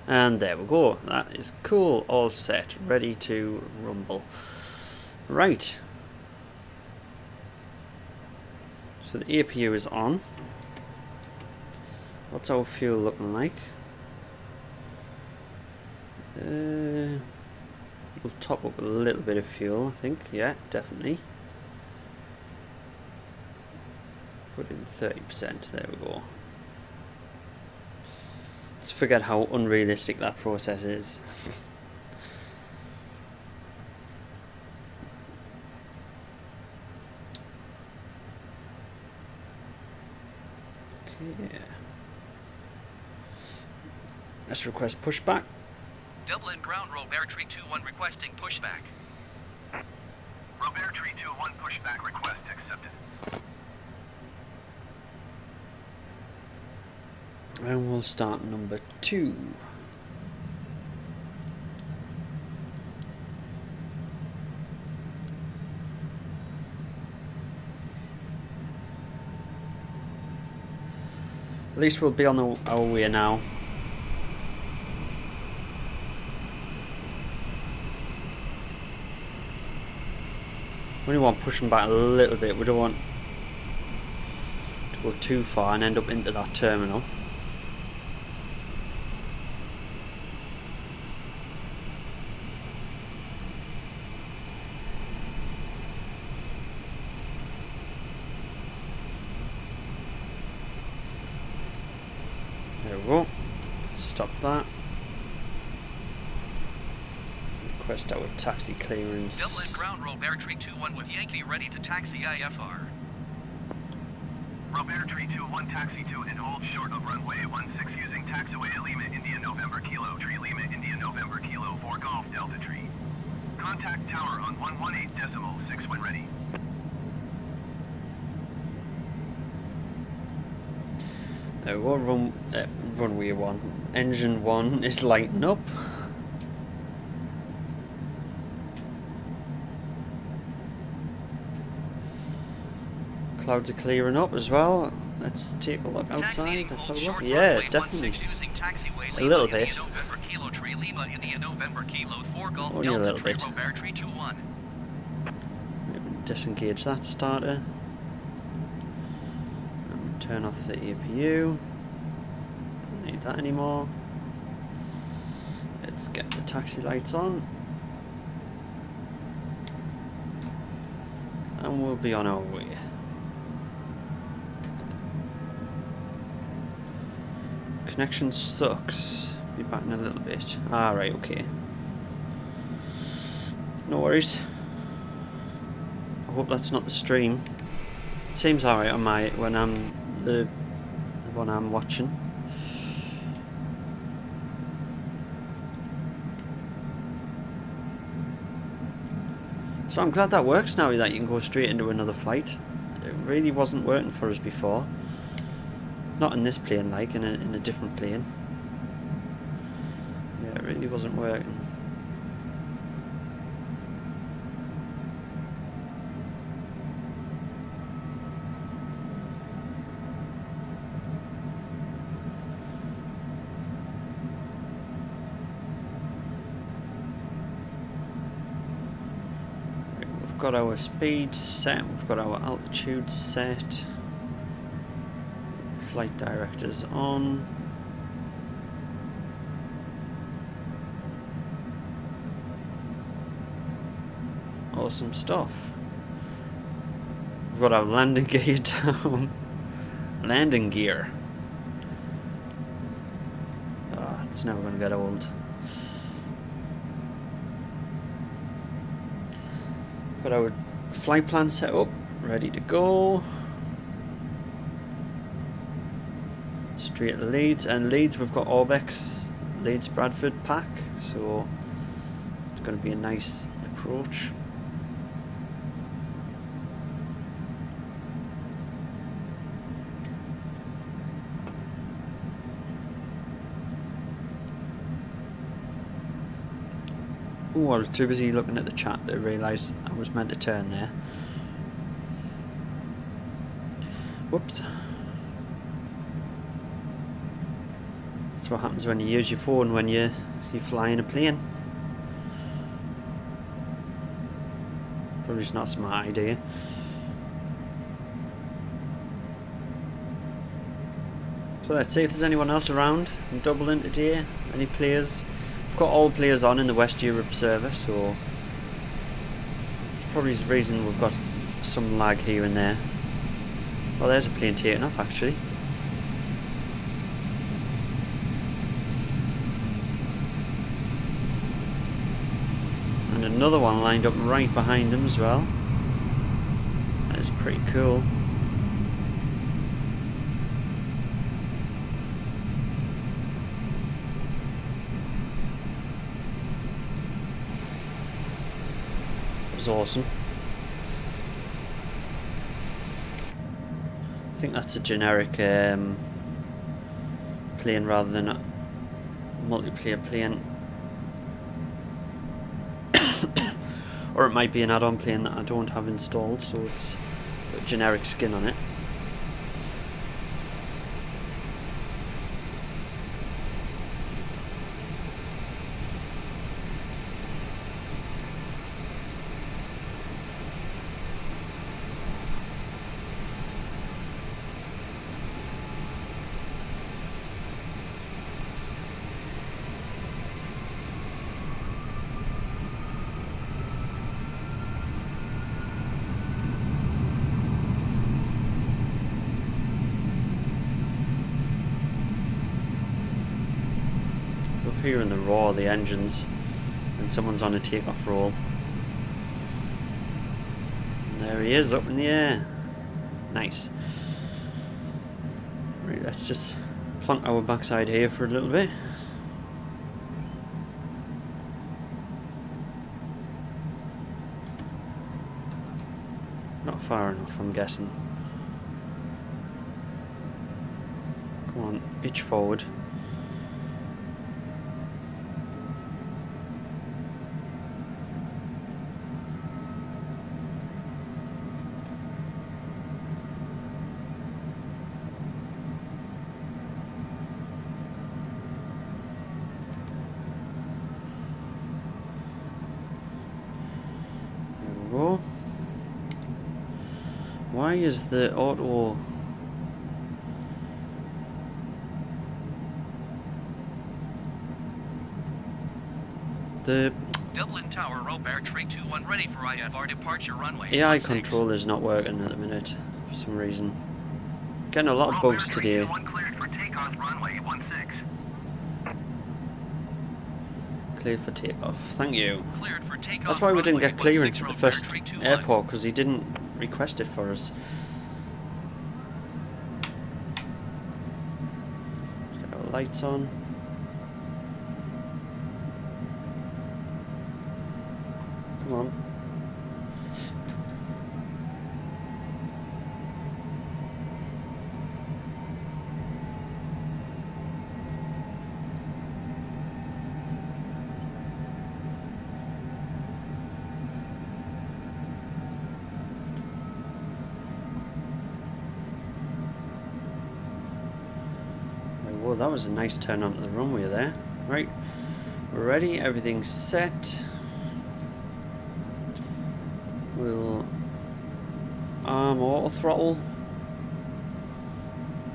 And there we go. That is cool. All set. Ready to rumble. Right. So the APU is on. What's our fuel looking like? We'll top up a little bit of fuel, I think. Yeah, definitely. Put in 30%. There we go. Let's forget how unrealistic that process is. Okay. Let's request pushback. Dublin ground Robert Tree 2-1 requesting pushback. Robert Tree 2-1 pushback request accepted. And we'll start number 2. At least we'll be on our way now. We only want pushing back a little bit. We don't want to go too far and end up into that terminal. There we go. Stop that. Request our taxi clearance. Dublin ground Robert Tree 2-1 with Yankee ready to taxi IFR. Robert Tree 2-1 taxi to and hold short of runway 16 using taxiway Lima India November Kilo Tree Lima India November Kilo 4 Golf Delta Tree. Contact tower on 118.6 when ready. Runway 1. Engine 1 is lighting up. Clouds are clearing up as well. Let's take a look outside. Let's have a look. Yeah, definitely. A little bit. Only a little bit. Disengage that starter. And turn off the APU. Don't need that anymore. Let's get the taxi lights on. And we'll be on our way. Connection sucks. Be back in a little bit. Alright, okay. No worries. I hope that's not the stream. It seems alright on my when I'm the one I'm watching. So I'm glad that works now, that you can go straight into another flight. It really wasn't working for us before. Not in this plane, like in a different plane. Yeah, it really wasn't working. We've got our speed set. We've got our altitude set. Flight directors on. Awesome stuff. We've got our landing gear down. Landing gear. Oh, it's never going to get old. Got our flight plan set up, ready to go. Straight to Leeds, and Leeds we've got Orbex Leeds Bradford pack, so it's going to be a nice approach. Oh, I was too busy looking at the chat to realise I was meant to turn there. That's what happens when you use your phone when you fly in a plane. Probably just not a smart idea. So let's see if there's anyone else around in Dublin today. Any players? I've got all players on in the West Europe server, so it's probably the reason we've got some lag here and there. Well, there's a plane taking off actually. And another one lined up right behind them as well. That is pretty cool. That was awesome. I think that's a generic plane rather than a multiplayer plane. Or it might be an add-on plane that I don't have installed, so it's got a generic skin on it. Hearing the roar of the engines and someone's on a takeoff roll. And there he is up in the air. Nice. Right, let's just plonk our backside here for a little bit. Not far enough, I'm guessing. Come on, itch forward. Why is the auto... The Dublin Tower, Robert, Trig 21 ready for IFR departure runway. AI controller's not working at the minute for some reason. Getting a lot of bugs today. Cleared for takeoff, runway 16. Cleared for takeoff. Thank you. Cleared for takeoff. That's why we didn't get clearance at the Robert, first Trig 21. airport, because he didn't request it for us. Let's get our lights on. Come on. Whoa, that was a nice turn onto the runway there. Right, we're ready, everything's set. We'll auto throttle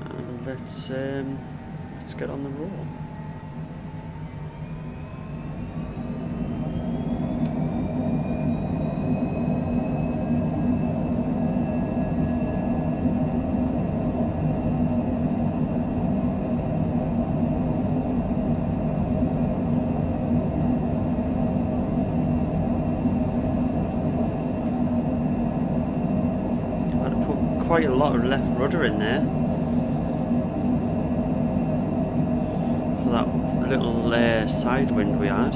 and let's get on the roll. Quite a lot of left rudder in there for that little side wind we had.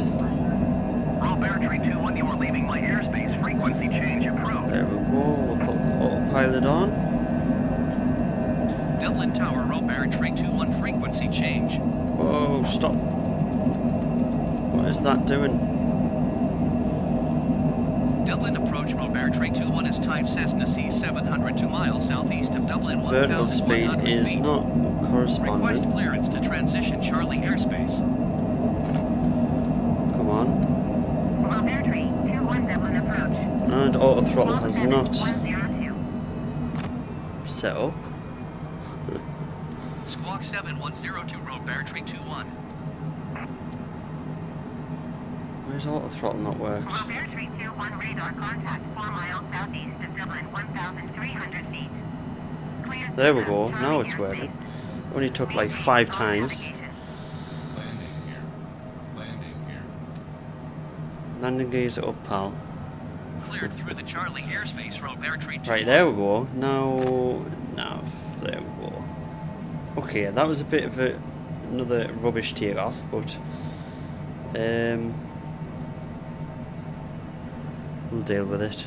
Robert, Trig 21, you are leaving my airspace. Frequency change approved. There we go, we'll put autopilot on. Dublin Tower, Robert, Trig 21 frequency change. Whoa, stop. What is that doing? Dublin approach, Robert, Tray 21 is type Cessna C700 2 miles southeast of Dublin, Vertical speed 1,100 is feet. not Request corresponding. clearance to transition Charlie airspace. Come on. Robert Tree 21 Dublin approach. And auto throttle has Squawk not 7102. set up. Squawk 7102 Robert Tree 21. Where's auto throttle not worked? Robert Tree 21 radar contact 4 miles southeast of Dublin, 1,300 feet. Clear There we to go. Charlie Now it's airspace. working. Only took like 5 times. Navigation. Landing here. Landing here. Landing gears up, pal. Cleared through the Charlie airspace, Robert Tree 21. Right, there we go. Now, nav. There we go. Okay, that was a bit of another rubbish takeoff, but we'll deal with it.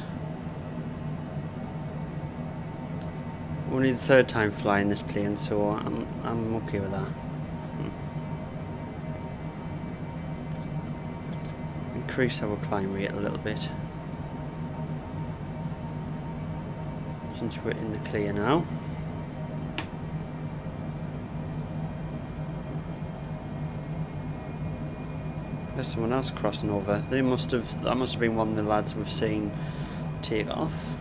Only the 3rd time flying this plane, so I'm okay with that. Let's increase our climb rate a little bit. Since we're in the clear now. There's someone else crossing over. That must have been one of the lads we've seen take off.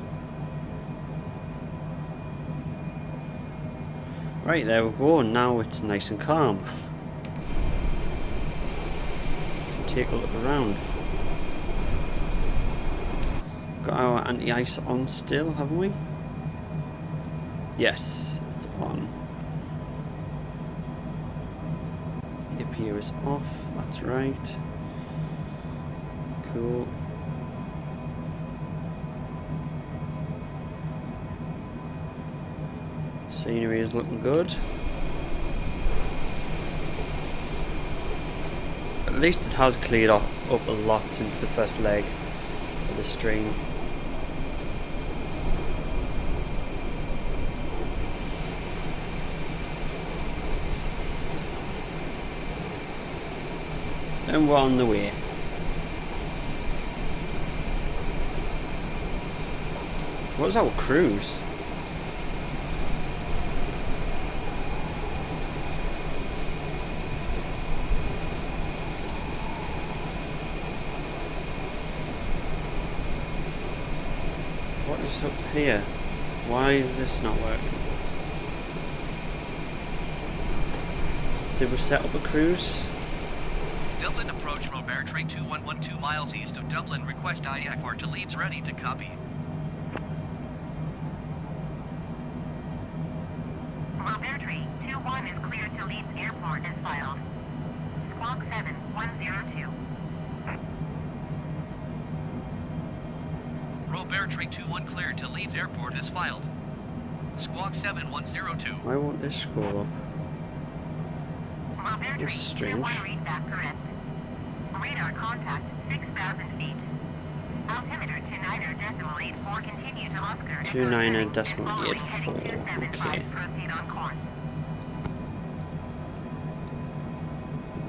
Right, there we go. Now it's nice and calm. Take a look around. Got our anti-ice on still, haven't we? Yes, it's on. Up here is off, that's right. Cool. Scenery is looking good. At least it has cleared up a lot since the first leg of the stream. And we're on the way. What was our cruise? What is up here? Why is this not working? Did we set up a cruise? Dublin approach, Robert Tree 2112 miles east of Dublin. Request IFR to Leeds, ready to copy. Robert Tree 21 is cleared to Leeds Airport as filed. Squawk 7102. Robert Tree 21 cleared to Leeds Airport as filed. Squawk 7102. Why won't this scroll up? Robert Tree That's strange. 21 read back correct. Radar contact 6,000 feet. Altimeter 29.84 continue to Oscar. 29.84, okay. Proceed on course.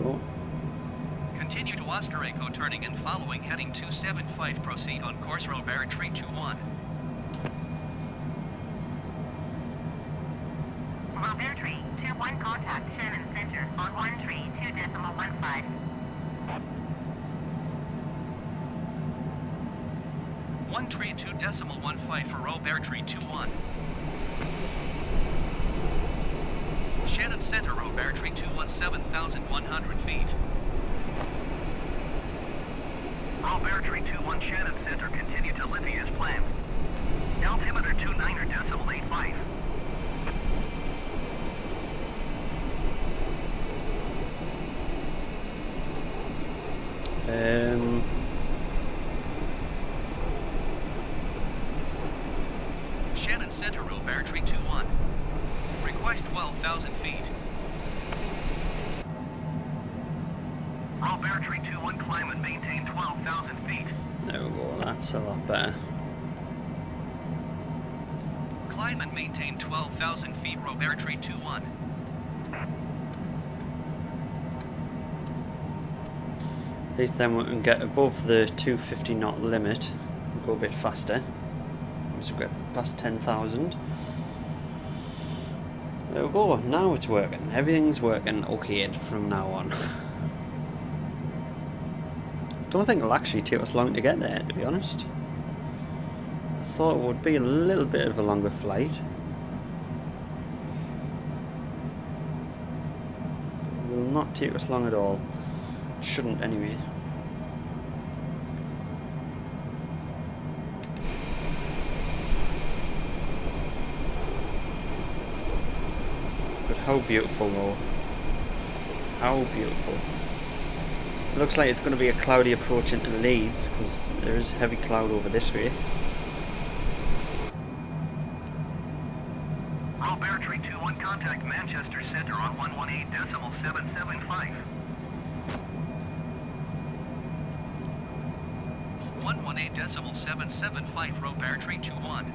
Oh, Continue to Oscar Echo, turning and following heading 275. Proceed on course, Robert Tree 21. Robert Tree 21 contact Shannon Center on 132.15. 132.15 for Robert Tree 21. Shannon Center, Robert Tree 21, 7,100 feet. Robert Tree 21 Shannon Center, continue to Liffey as planned. Altimeter 29.85. Shannon Center, Robert Tree 21. Request 12,000 feet. Robert Tree 21 climb and maintain 12,000 feet. there we go, that's a lot better. Climb and maintain 12,000 feet, Robert Tree 21. At least then we can get above the 250 knot limit and go a bit faster. once we get past 10,000. There we go, now it's working. Everything's working okay from now on. Don't think it'll actually take us long to get there, to be honest. I thought it would be a little bit of a longer flight. It will not take us long at all. It shouldn't anyway. But how beautiful though. How beautiful. It looks like it's going to be a cloudy approach into Leeds because there is heavy cloud over this way. Roll Bear Tree 21, contact Manchester Centre on 118.775. 118.775 row Bear Tree 21.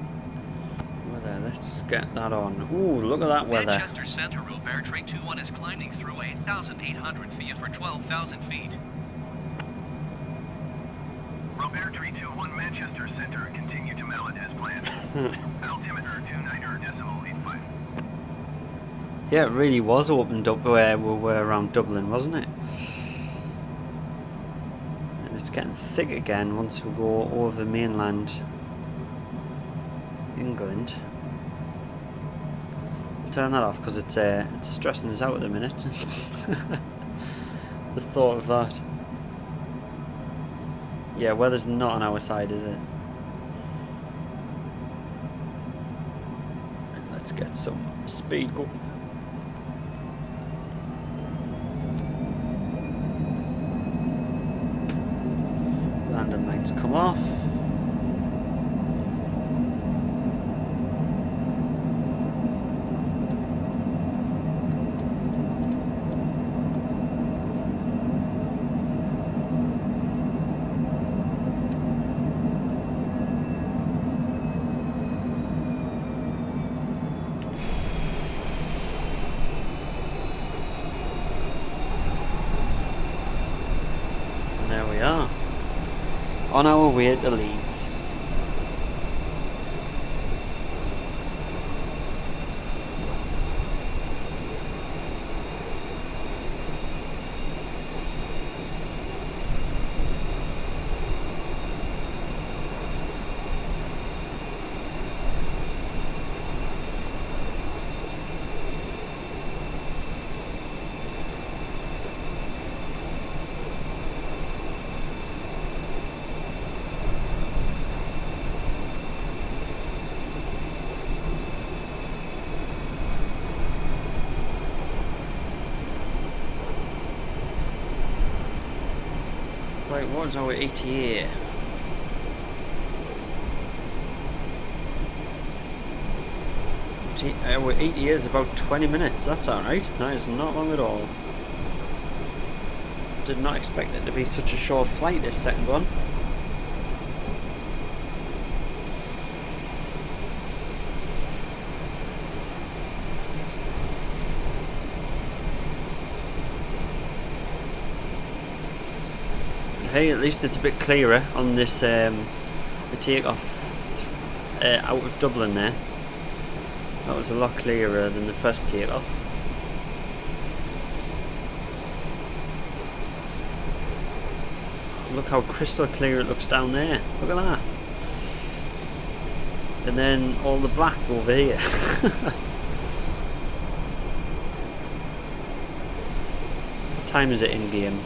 Weather, let's get that on. Ooh, look at that weather. Manchester Centre row Bear Tree 21 is climbing through 8,800 feet for 12,000 feet. Robert 321 Manchester Centre, continue to Mallet as planned. Altimeter 29.85. Yeah, it really was opened up where we were around Dublin, wasn't it? And it's getting thick again once we go over mainland England. I'll turn that off because it's stressing us out at the minute. The thought of that. Yeah, weather's not on our side, is it? Let's get some speed going. Landing lights come off. On our way to Leeds. Right, what's our ETA? Our ETA is about 20 minutes, that's alright. That is not long at all. Did not expect it to be such a short flight, this second one. Hey, at least it's a bit clearer on this the takeoff out of Dublin there. That was a lot clearer than the first takeoff. Look how crystal clear it looks down there. Look at that. And then all the black over here. What time is it in game?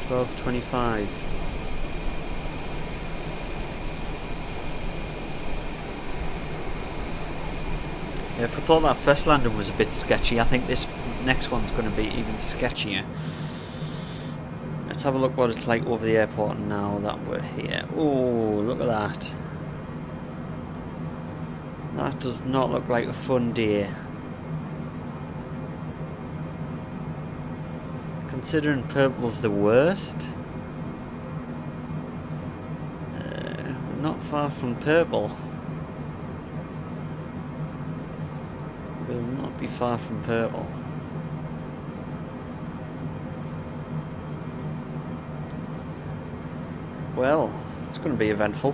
12:25. Yeah, if I thought that first landing was a bit sketchy, I think this next one's going to be even sketchier. Let's have a look what it's like over the airport now that we're here. Oh, look at that. That does not look like a fun day. Considering purple's the worst, we're not far from purple. We'll not be far from purple. Well, it's going to be eventful.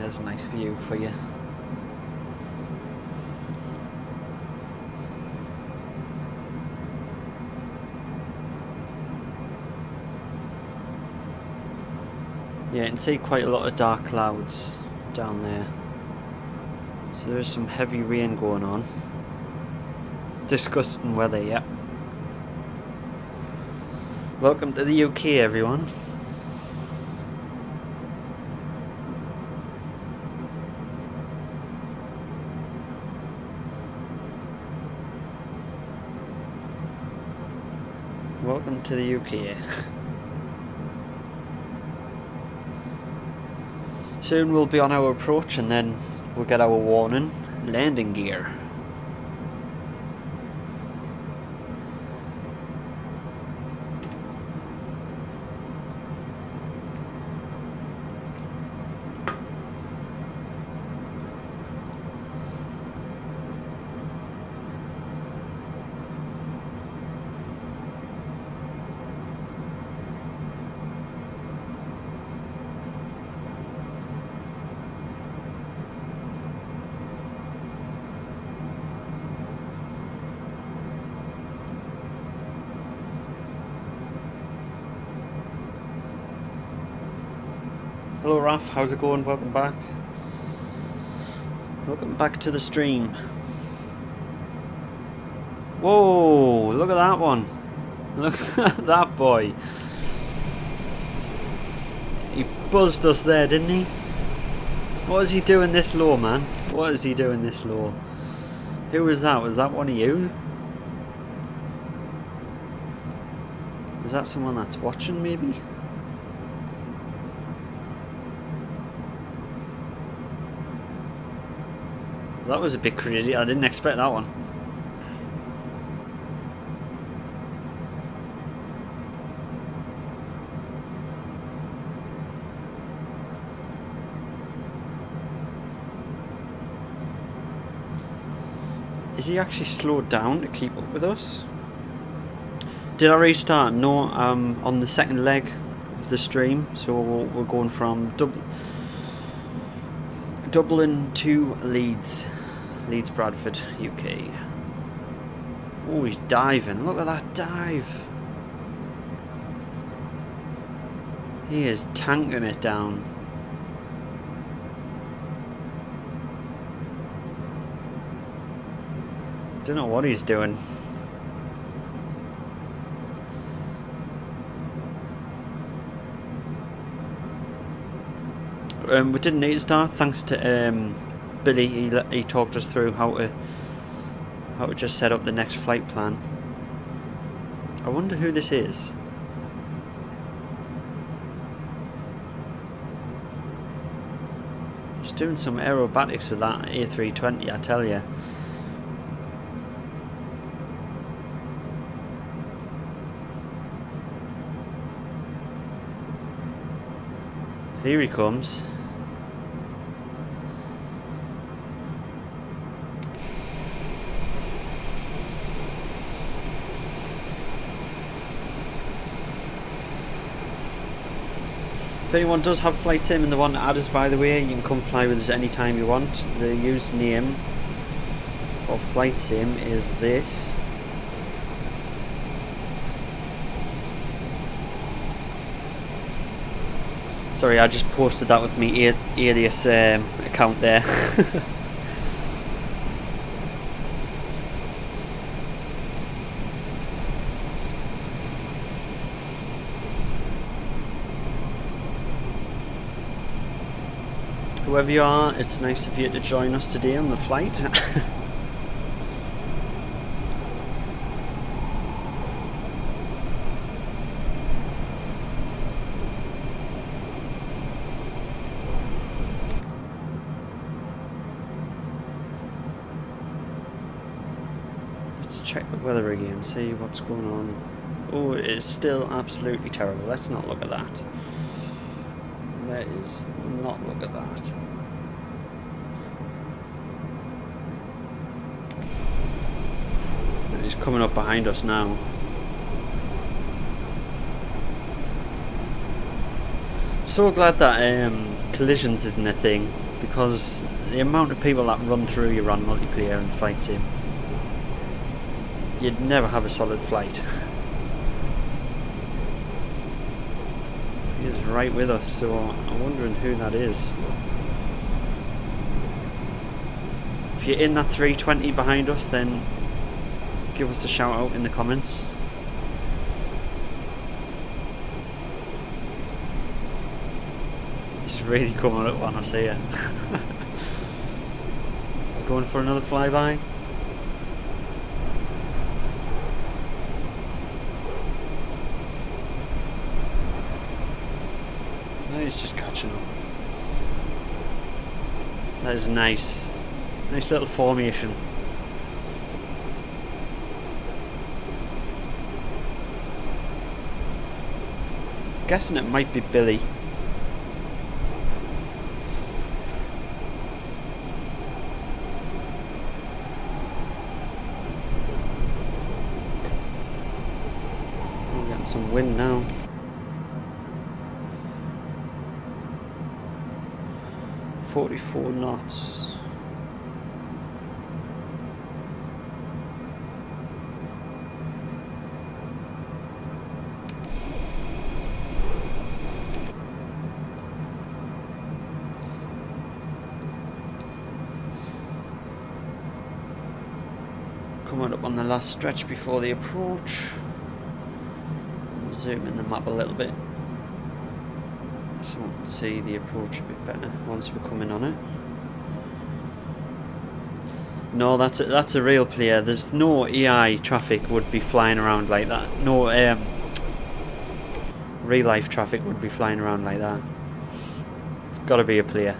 There's a nice view for you. Yeah, you can see quite a lot of dark clouds down there. So there is some heavy rain going on. Disgusting weather, yeah. Welcome to the UK, everyone. Welcome to the UK. Soon we'll be on our approach and then we'll get our warning. Landing gear. Hello Raf, how's it going? Welcome back. Welcome back to the stream. Whoa, look at that one. Look at that boy. He buzzed us there, didn't he? What is he doing this low, man? What is he doing this low? Who was that? Was that one of you? Is that someone that's watching, maybe? That was a bit crazy. I didn't expect that one. Is he actually slowed down to keep up with us? Did I restart? No, on the second leg of the stream. So we're going from Dublin to Leeds. Leeds, Bradford, UK. Oh, he's diving. Look at that dive. He is tanking it down. Don't know what he's doing. We didn't need to start, thanks to Billy. He talked us through how to just set up the next flight plan. I wonder who this is. He's doing some aerobatics with that A320, I tell you. Here he comes. If anyone does have flight sim and they want to add us, by the way, you can come fly with us anytime you want. The username for flight sim is this. Sorry, I just posted that with me alias account there. Whoever you are, it's nice of you to join us today on the flight. Check the weather again, see what's going on. Oh, it is still absolutely terrible. Let's not look at that. Let us not look at that. And he's coming up behind us now. So glad that collisions isn't a thing, because the amount of people that run through you on multiplayer and flight sim, you'd never have a solid flight. He is right with us, so I'm wondering who that is. If you're in that 320 behind us, then give us a shout out in the comments. It's really coming up on us here. Going for another flyby. No, he's just catching up. That is nice. Nice little formation. Guessing it might be Billy. We're getting some wind now. .44 knots. Coming up on the last stretch before the approach. Zoom in the map a little bit so we can see the approach a bit better once we're coming on it. No, that's a real player. There's no AI traffic would be flying around like that. No real life traffic would be flying around like that. It's got to be a player.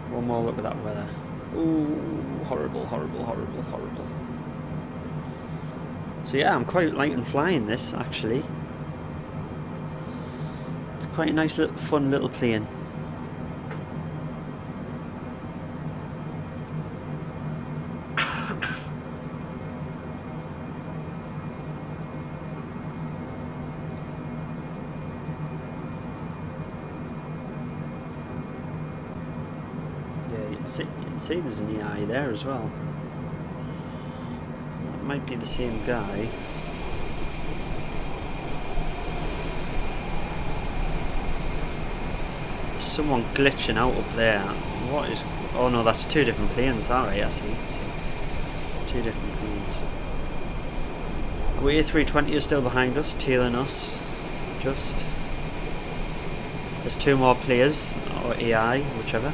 One more look at that weather. Ooh, horrible, horrible, horrible, horrible. So yeah, I'm quite liking flying this actually. It's quite a nice little fun little plane. You can see there's an AI there as well. That might be the same guy. There's someone glitching out up there. What is... Oh no, that's two different planes. Alright, I see. Two different planes. A320 is still behind us, tailing us. Just. There's two more players, or AI, whichever.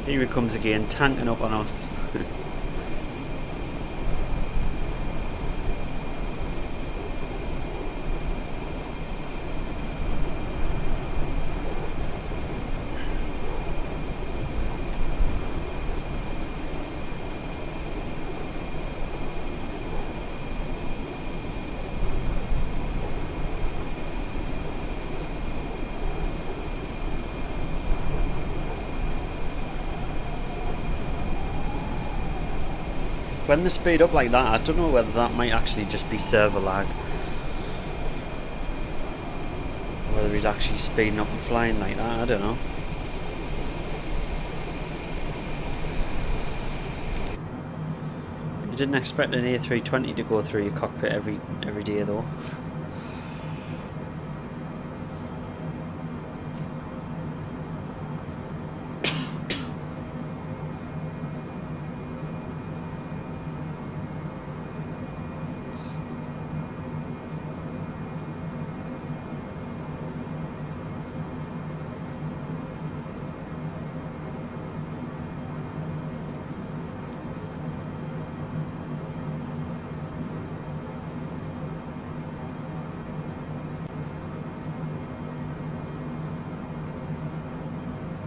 Here he comes again, tanking up on us. When they speed up like that, I don't know whether that might actually just be server lag. Whether he's actually speeding up and flying like that, I don't know. You didn't expect an A320 to go through your cockpit every day though.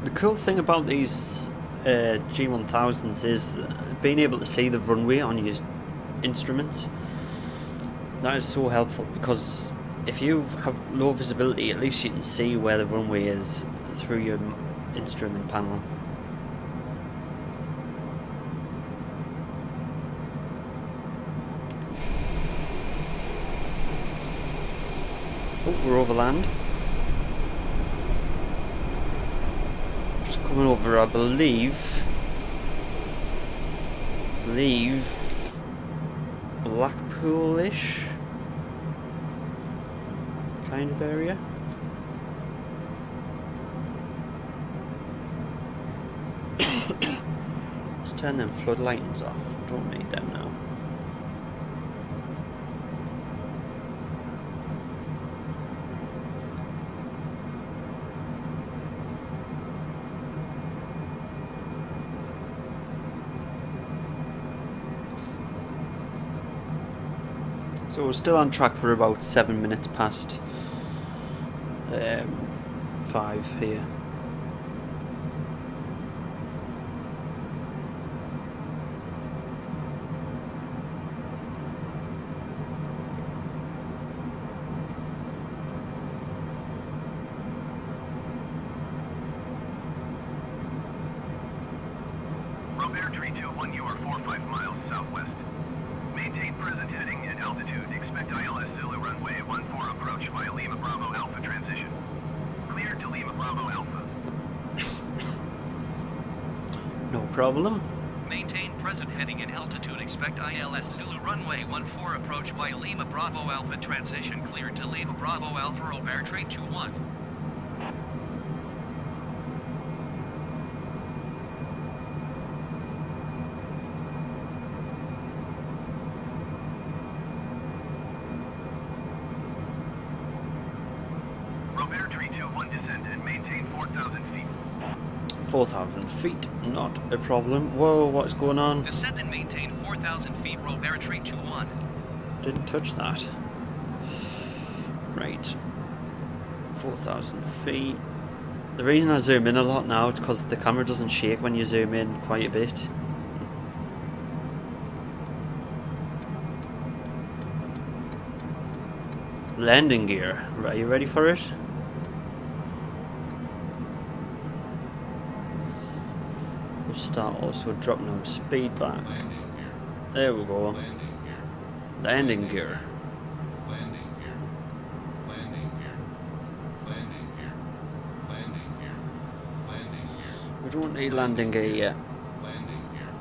The cool thing about these G1000s is being able to see the runway on your instruments. That is so helpful because if you have low visibility, at least you can see where the runway is through your instrument panel. Oh, we're over land. Just coming over, I believe Blackpool-ish kind of area. Let's turn them floodlights off. Don't need them now. So we're still on track for about 7 minutes past 5 here. Robert Tree 2-1, you are 4-5 miles southwest. Maintain present heading and altitude. Expect ILS Zulu runway 14 approach via Lima Bravo Alpha transition. Cleared to Lima Bravo Alpha. No problem. Maintain present heading and altitude. Expect ILS Zulu runway 14 approach via Lima Bravo Alpha transition. Cleared to Lima Bravo Alpha Robert Tree 2-1. Robert Tree 2-1, descend and maintain 4,000 feet. 4,000 feet, not a problem. Whoa, what's going on? Descend and maintain 4,000 feet. Robert Tree 2-1. Didn't touch that. Right. 4,000 feet. The reason I zoom in a lot now is because the camera doesn't shake when you zoom in quite a bit. Landing gear. Right, you ready for it? We'll start also dropping our speed back. Landing gear. There we go. Landing gear. Landing gear. Landing gear. Landing gear. Landing gear. Landing gear. Landing gear. We don't need landing gear yet. Landing gear.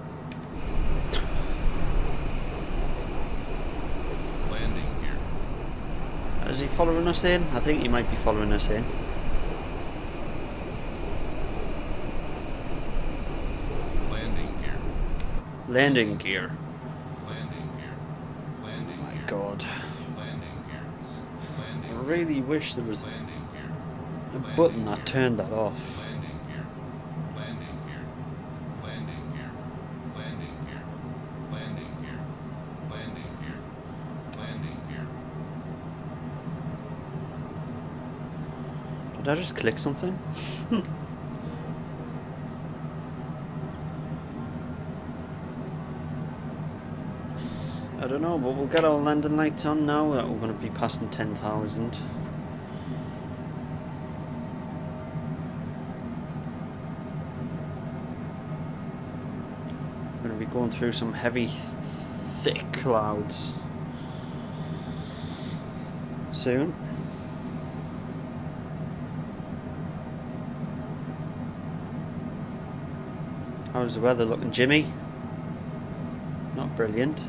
Landing gear. Is he following us in? I think he might be following us in. Landing gear. Landing gear. Landing gear. Landing My gear. God. Landing gear. I Landing really wish there was landing gear. a button that turned that off. Landing gear. Landing gear. Landing gear. Landing gear. Landing gear. Landing gear. Landing gear. Did I just click something? I don't know, but we'll get our landing lights on now that we're going to be passing 10,000. We're going to be going through some heavy, thick clouds soon. How's the weather looking, Jimmy? Not brilliant.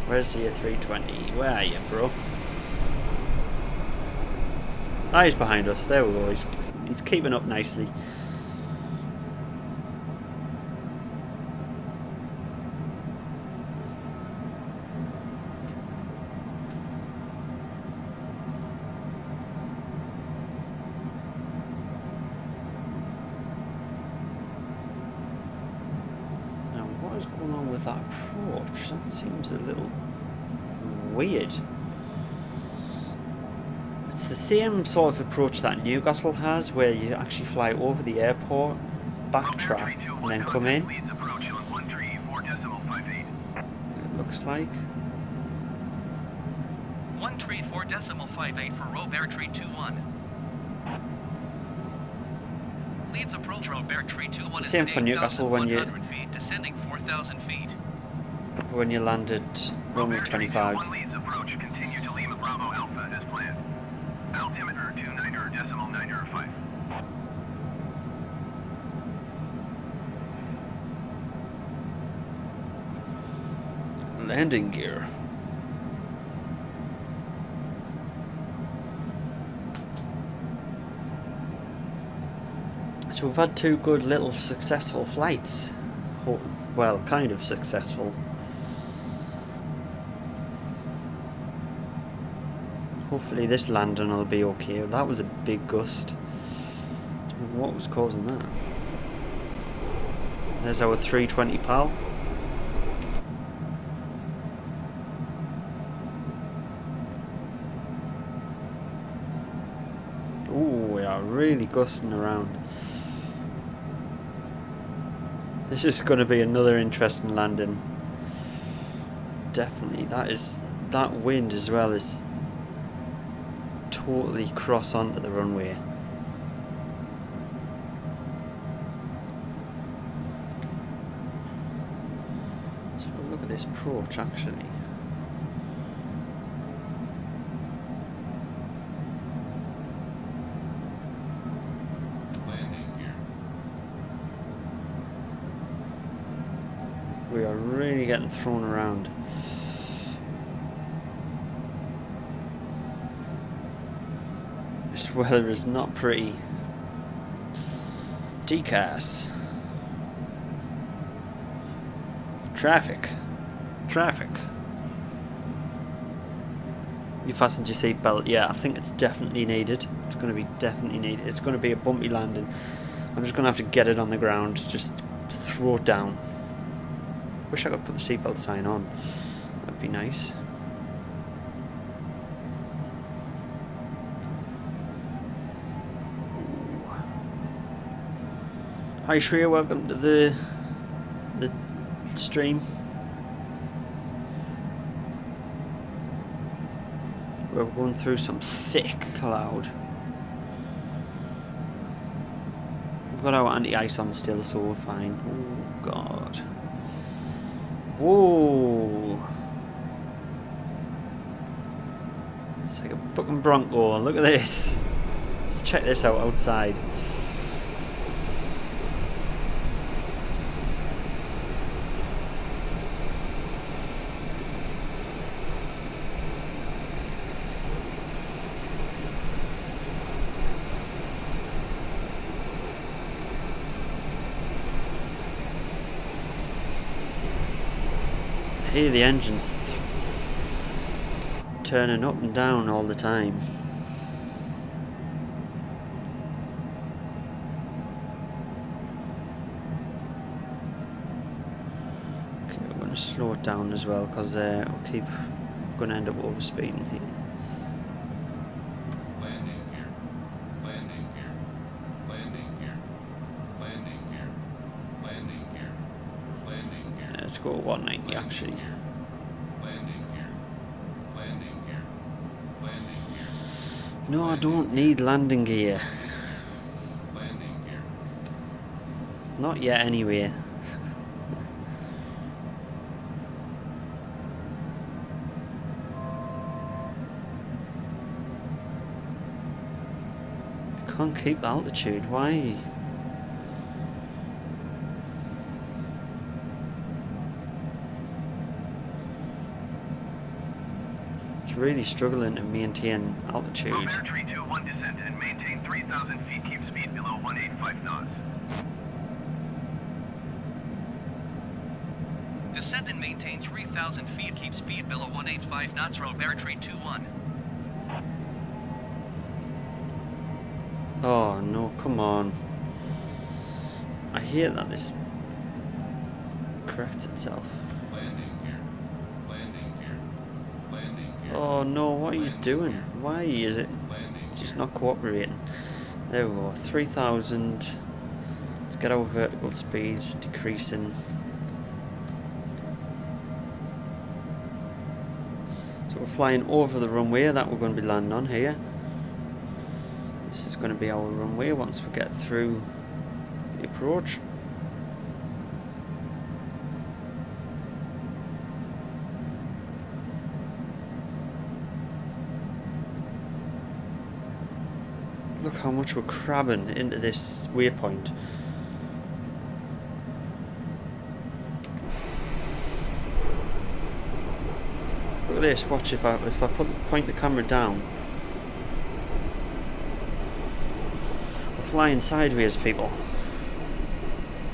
Where's the 320? Where are you, bro? Ah, he's behind us. There we go. He's keeping up nicely. What is going on with that approach? That seems a little weird. It's the same sort of approach that Newcastle has, where you actually fly over the airport, backtrack, and then come in. Leeds approach on 134.58. It looks like. 134.58 for Robert Tree 21. Leeds approach Robert Tree 21 is Same at for Newcastle when you 8,100 feet, descending 4,000 feet. when you land at runway Robert Tree 25. 21 Leeds approach, continue to Lima Bravo Alpha as planned. Altimeter 29.95. Landing gear. So we've had two good little successful flights. Well, kind of successful. Hopefully this landing will be okay. That was a big gust. Don't know what was causing that. There's our 320 pal. Ooh, we are really gusting around. This is going to be another interesting landing. Definitely. That wind as well is totally cross onto the runway. So look at this approach actually. We are really getting thrown around. This weather is not pretty. Decas. Traffic. Traffic. You fastened your seatbelt? Yeah, I think it's definitely needed. It's going to be definitely needed. It's going to be a bumpy landing. I'm just going to have to get it on the ground. Just throw it down. Wish I could put the seatbelt sign on. That'd be nice. Hi Shreya, welcome to the stream. We're going through some thick cloud. We've got our anti-ice on still, so we're fine. Oh god. Whoa! It's like a fucking Bronco. Look at this. Let's check this out outside. I hear the engines turning up and down all the time. Okay, we're going to slow it down as well because we're going to end up overspeeding here. Landing here. Landing here. Landing here. Landing here. Landing here. Landing here. Let's go 190 actually. Landing here. Landing here. Landing here. No, I don't need landing gear. Landing here. Not yet anyway. Can't keep the altitude, why? It's really struggling to maintain altitude. Robert Tree 21 descend and maintain 3,000 feet. Keep speed below 185 knots. Descend and maintain 3,000 feet. Keep speed below 185 knots. Robert Tree 21. Oh no, come on. I hear that this corrects itself. Landing here. Landing here. Landing here. Oh, Oh no, what are you Landing doing? gear. Why is it Landing just gear. not cooperating? There we go, 3000. Let's get our vertical speeds decreasing. So we're flying over the runway that we're going to be landing on here. This is going to be our runway once we get through the approach. Look how much we're crabbing into this waypoint. Look at this, watch if I point the camera down. We're flying sideways, people.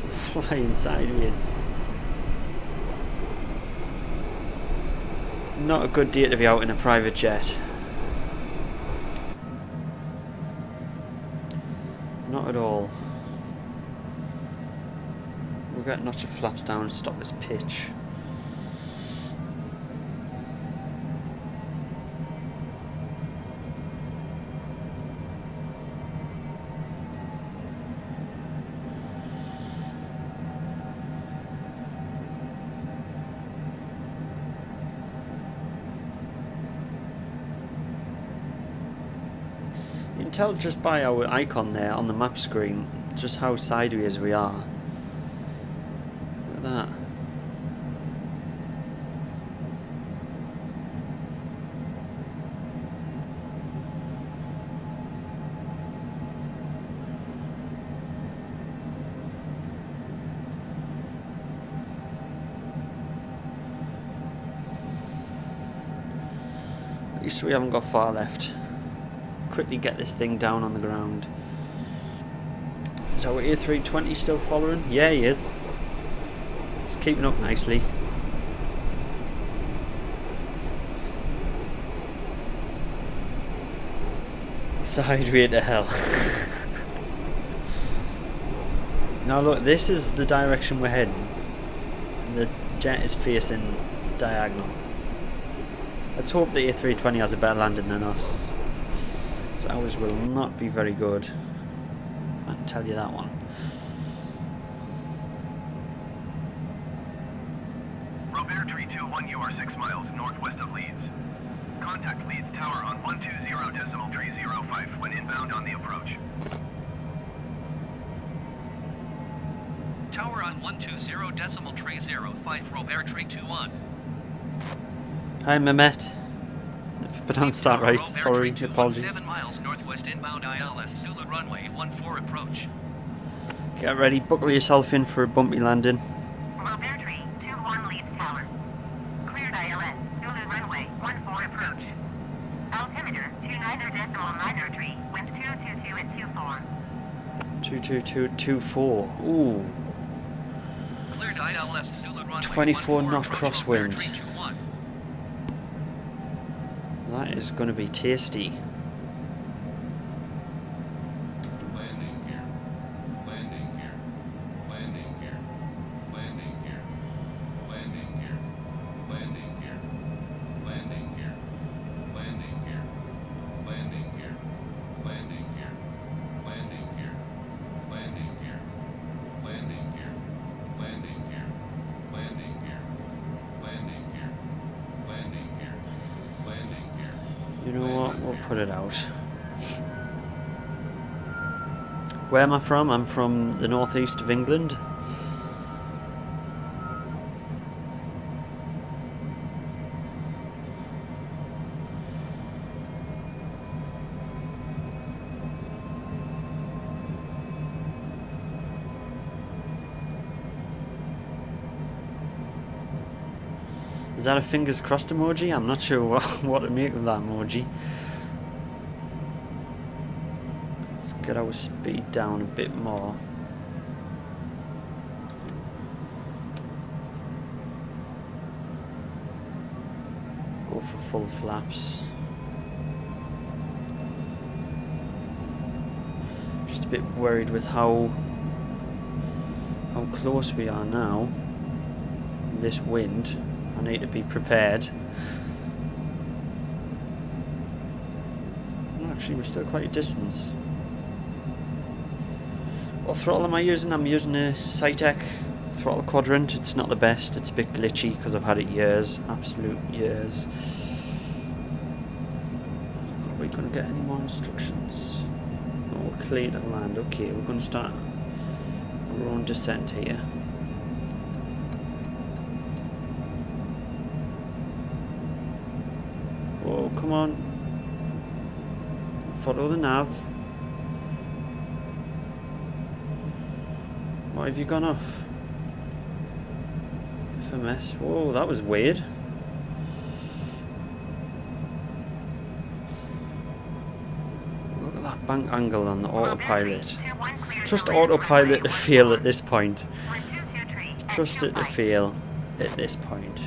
We're flying sideways. Not a good day to be out in a private jet. Not at all. We'll get notch of flaps down and stop this pitch. You can tell just by our icon there on the map screen just how sideways we are. Look at that. At least we haven't got far left. Quickly get this thing down on the ground. Is our A320 still following? Yeah, he is. He's keeping up nicely. Sideway to hell. Now look, this is the direction we're heading. The jet is facing diagonal. Let's hope the A320 has a better landing than us. Ours will not be very good. I can tell you that one. Robert Tree 21, you are 6 miles northwest of Leeds. Contact Leeds Tower on 120.305 when inbound on the approach. Tower on 120.305, Robert Tree 21. Hi, Mehmet. If I pronounced that right, sorry, apologies. 7 miles northwest inbound ILS, Zulu runway 14 approach. Get ready, buckle yourself in for a bumpy landing. Robert Tree 21 Leeds Tower. Cleared ILS, Zulu runway 14 approach. Altimeter 29.93, wind 222 at 24. 22224. Ooh. Cleared ILS, Zulu runway 24 knot approach, crosswind. Robert Tree 21. That is going to be tasty. Landing gear. Landing gear. Landing gear. Landing gear. Landing gear. Landing gear. Landing gear. Landing gear. Landing gear. Landing gear. Landing gear. Landing gear. Landing gear. Landing gear. Landing gear. Landing gear. Landing gear. Landing gear. You know what? We'll put it out. Where am I from? I'm from the northeast of England. Is that a fingers crossed emoji? I'm not sure what to make of that emoji. Let's get our speed down a bit more. Go for full flaps. Just a bit worried with how close we are now. This wind. I need to be prepared. Actually, we're still quite a distance. What throttle am I using? I'm using a Citation throttle quadrant. It's not the best. It's a bit glitchy because I've had it years, absolute years. Are we going to get any more instructions? Oh, clear to land. Okay, we're going to start our own descent here. Oh, come on. Follow the nav. Why have you gone off? FMS. Whoa, that was weird. Look at that bank angle on the autopilot. Trust autopilot to fail at this point. Trust it to fail at this point.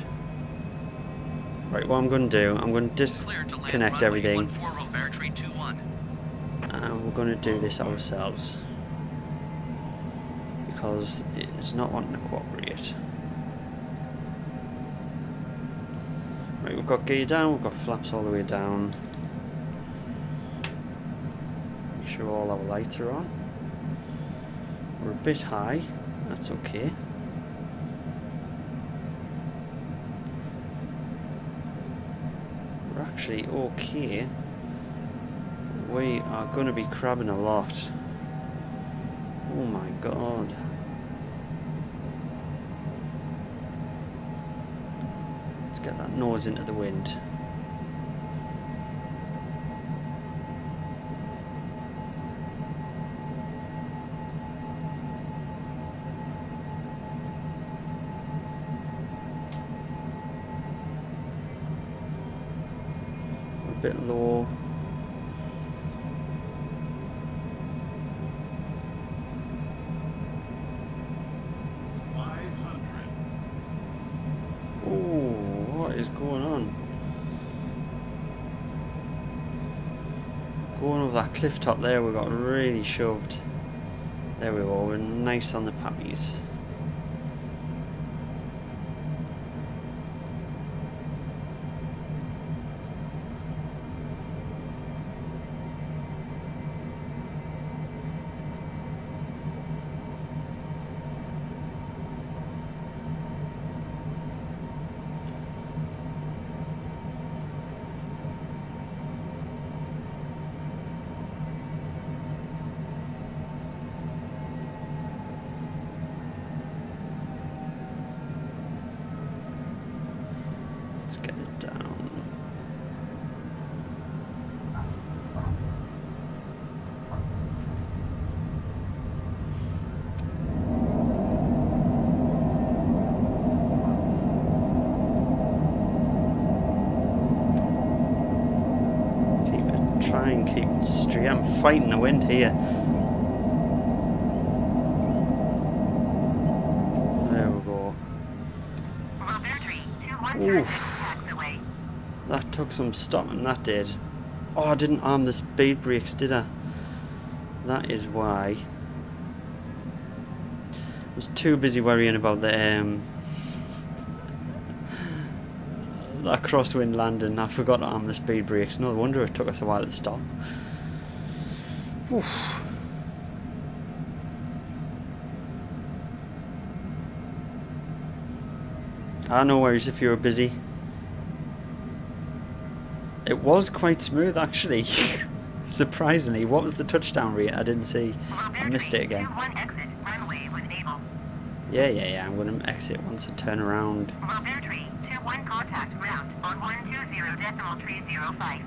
Right, what I'm going to do, I'm going to disconnect everything. And we're going to do this ourselves. Because it's not wanting to cooperate. Right, we've got gear down, we've got flaps all the way down. Make sure all our lights are on. We're a bit high, that's okay. We're actually okay. We are going to be crabbing a lot. Oh my god. Let's get that nose into the wind. We're a bit low. Going over that cliff top there, we got really shoved. There we go, we're nice on the pappies. Let's get it down. Try and keep it straight. I'm fighting the wind here. There we go. Oof. That took some stopping, that did. Oh, I didn't arm the speed brakes, did I? That is why. I was too busy worrying about the that crosswind landing. I forgot to arm the speed brakes. No wonder it took us a while to stop. Oof. No worries if you were busy. It was quite smooth actually. Surprisingly. What was the touchdown rate? I didn't see. I missed it again. Yeah. I'm going to exit once I turn around. Contact ground on 120.305.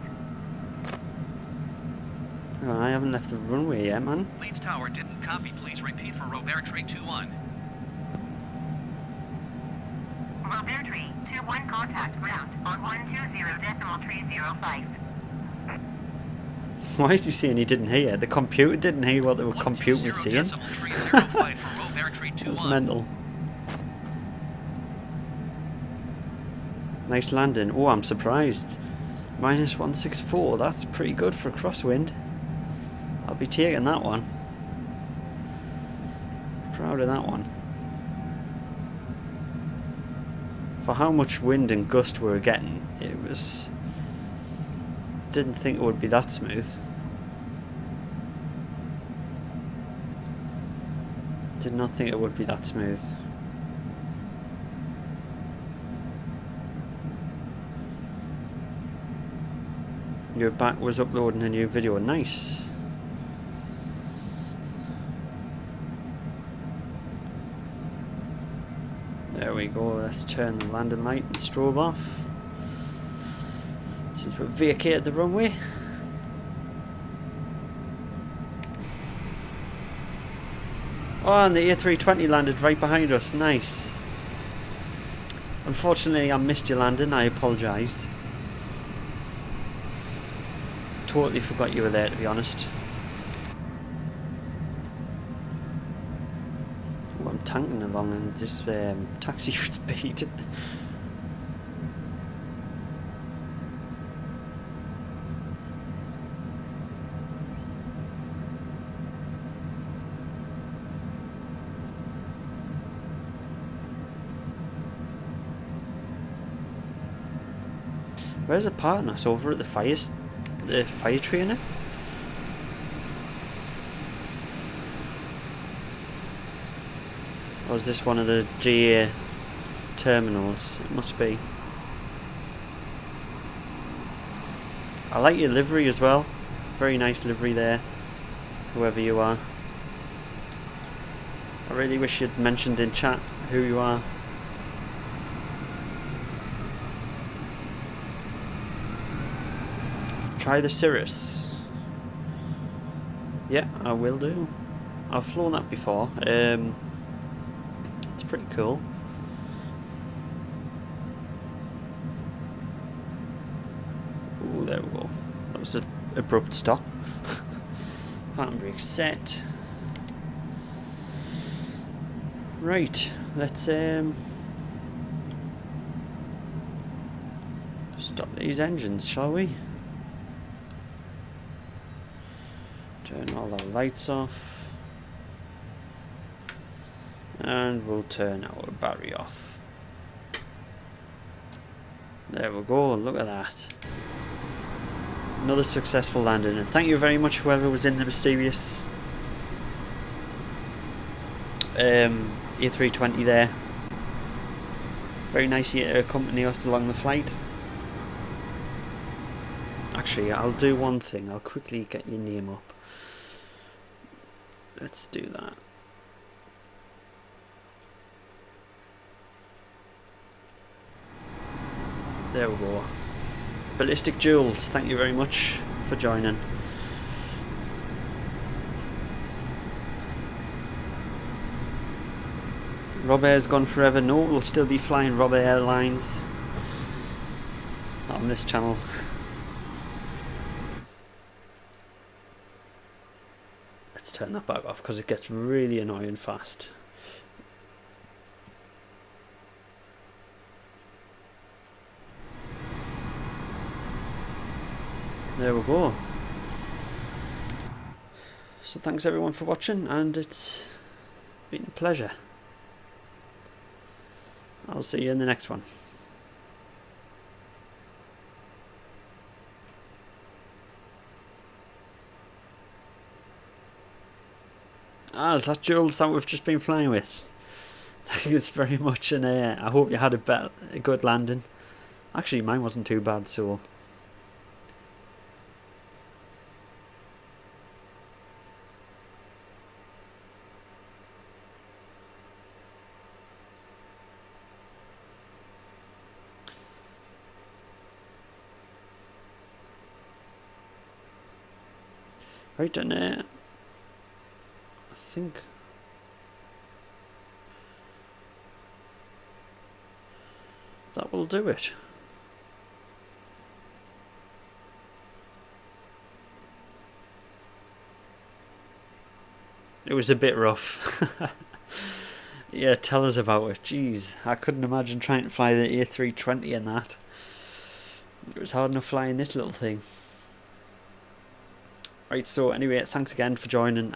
Oh, I haven't left the runway yet, man. Leeds Tower didn't copy. Please repeat for Robert Tree 21. Robert Tree 21 contact ground on 120.305. Why is he saying he didn't hear? The computer didn't hear what the computer was saying. That's mental. Nice landing. Oh, I'm surprised. Minus 164. That's pretty good for a crosswind. I'll be taking that one. Proud of that one. For how much wind and gust we were getting, it was... Didn't think it would be that smooth. Did not think it would be that smooth. Your back was uploading a new video. Nice. There we go. Let's turn the landing light and strobe off. Since we've vacated the runway. Oh, and the A320 landed right behind us. Nice. Unfortunately, I missed your landing. I apologise. Totally forgot you were there, to be honest. Oh, I'm tanking along and just taxi speed. Where's the partner? It's over at the fire trainer. Or is this one of the GA terminals? It must be. I like your livery as well. Very nice livery there, whoever you are. I really wish you'd mentioned in chat who you are. Try the Cirrus. Yeah, I will do. I've flown that before. It's pretty cool. Oh, there we go. That was an abrupt stop. Parking brake set. Right, let's stop these engines, shall we? Turn all our lights off. And we'll turn our battery off. There we go, look at that. Another successful landing, and thank you very much whoever was in the mysterious A320 there. Very nice of you to accompany us along the flight. Actually, I'll do one thing, I'll quickly get your name up. Let's do that. There we go. Ballistic Jules, thank you very much for joining. Rob Air's gone forever. No, we'll still be flying Rob Air Airlines on this channel. Let's turn that back off because it gets really annoying fast. There we go. So thanks everyone for watching, and it's been a pleasure. I'll see you in the next one. Ah, is that Jules that we've just been flying with? Thanks very much, and I hope you had a good landing. Actually, mine wasn't too bad, so... Right, and I think that will do it. It was a bit rough. Yeah, tell us about it. Jeez, I couldn't imagine trying to fly the A320 in that. It was hard enough flying this little thing. Right, so anyway, thanks again for joining.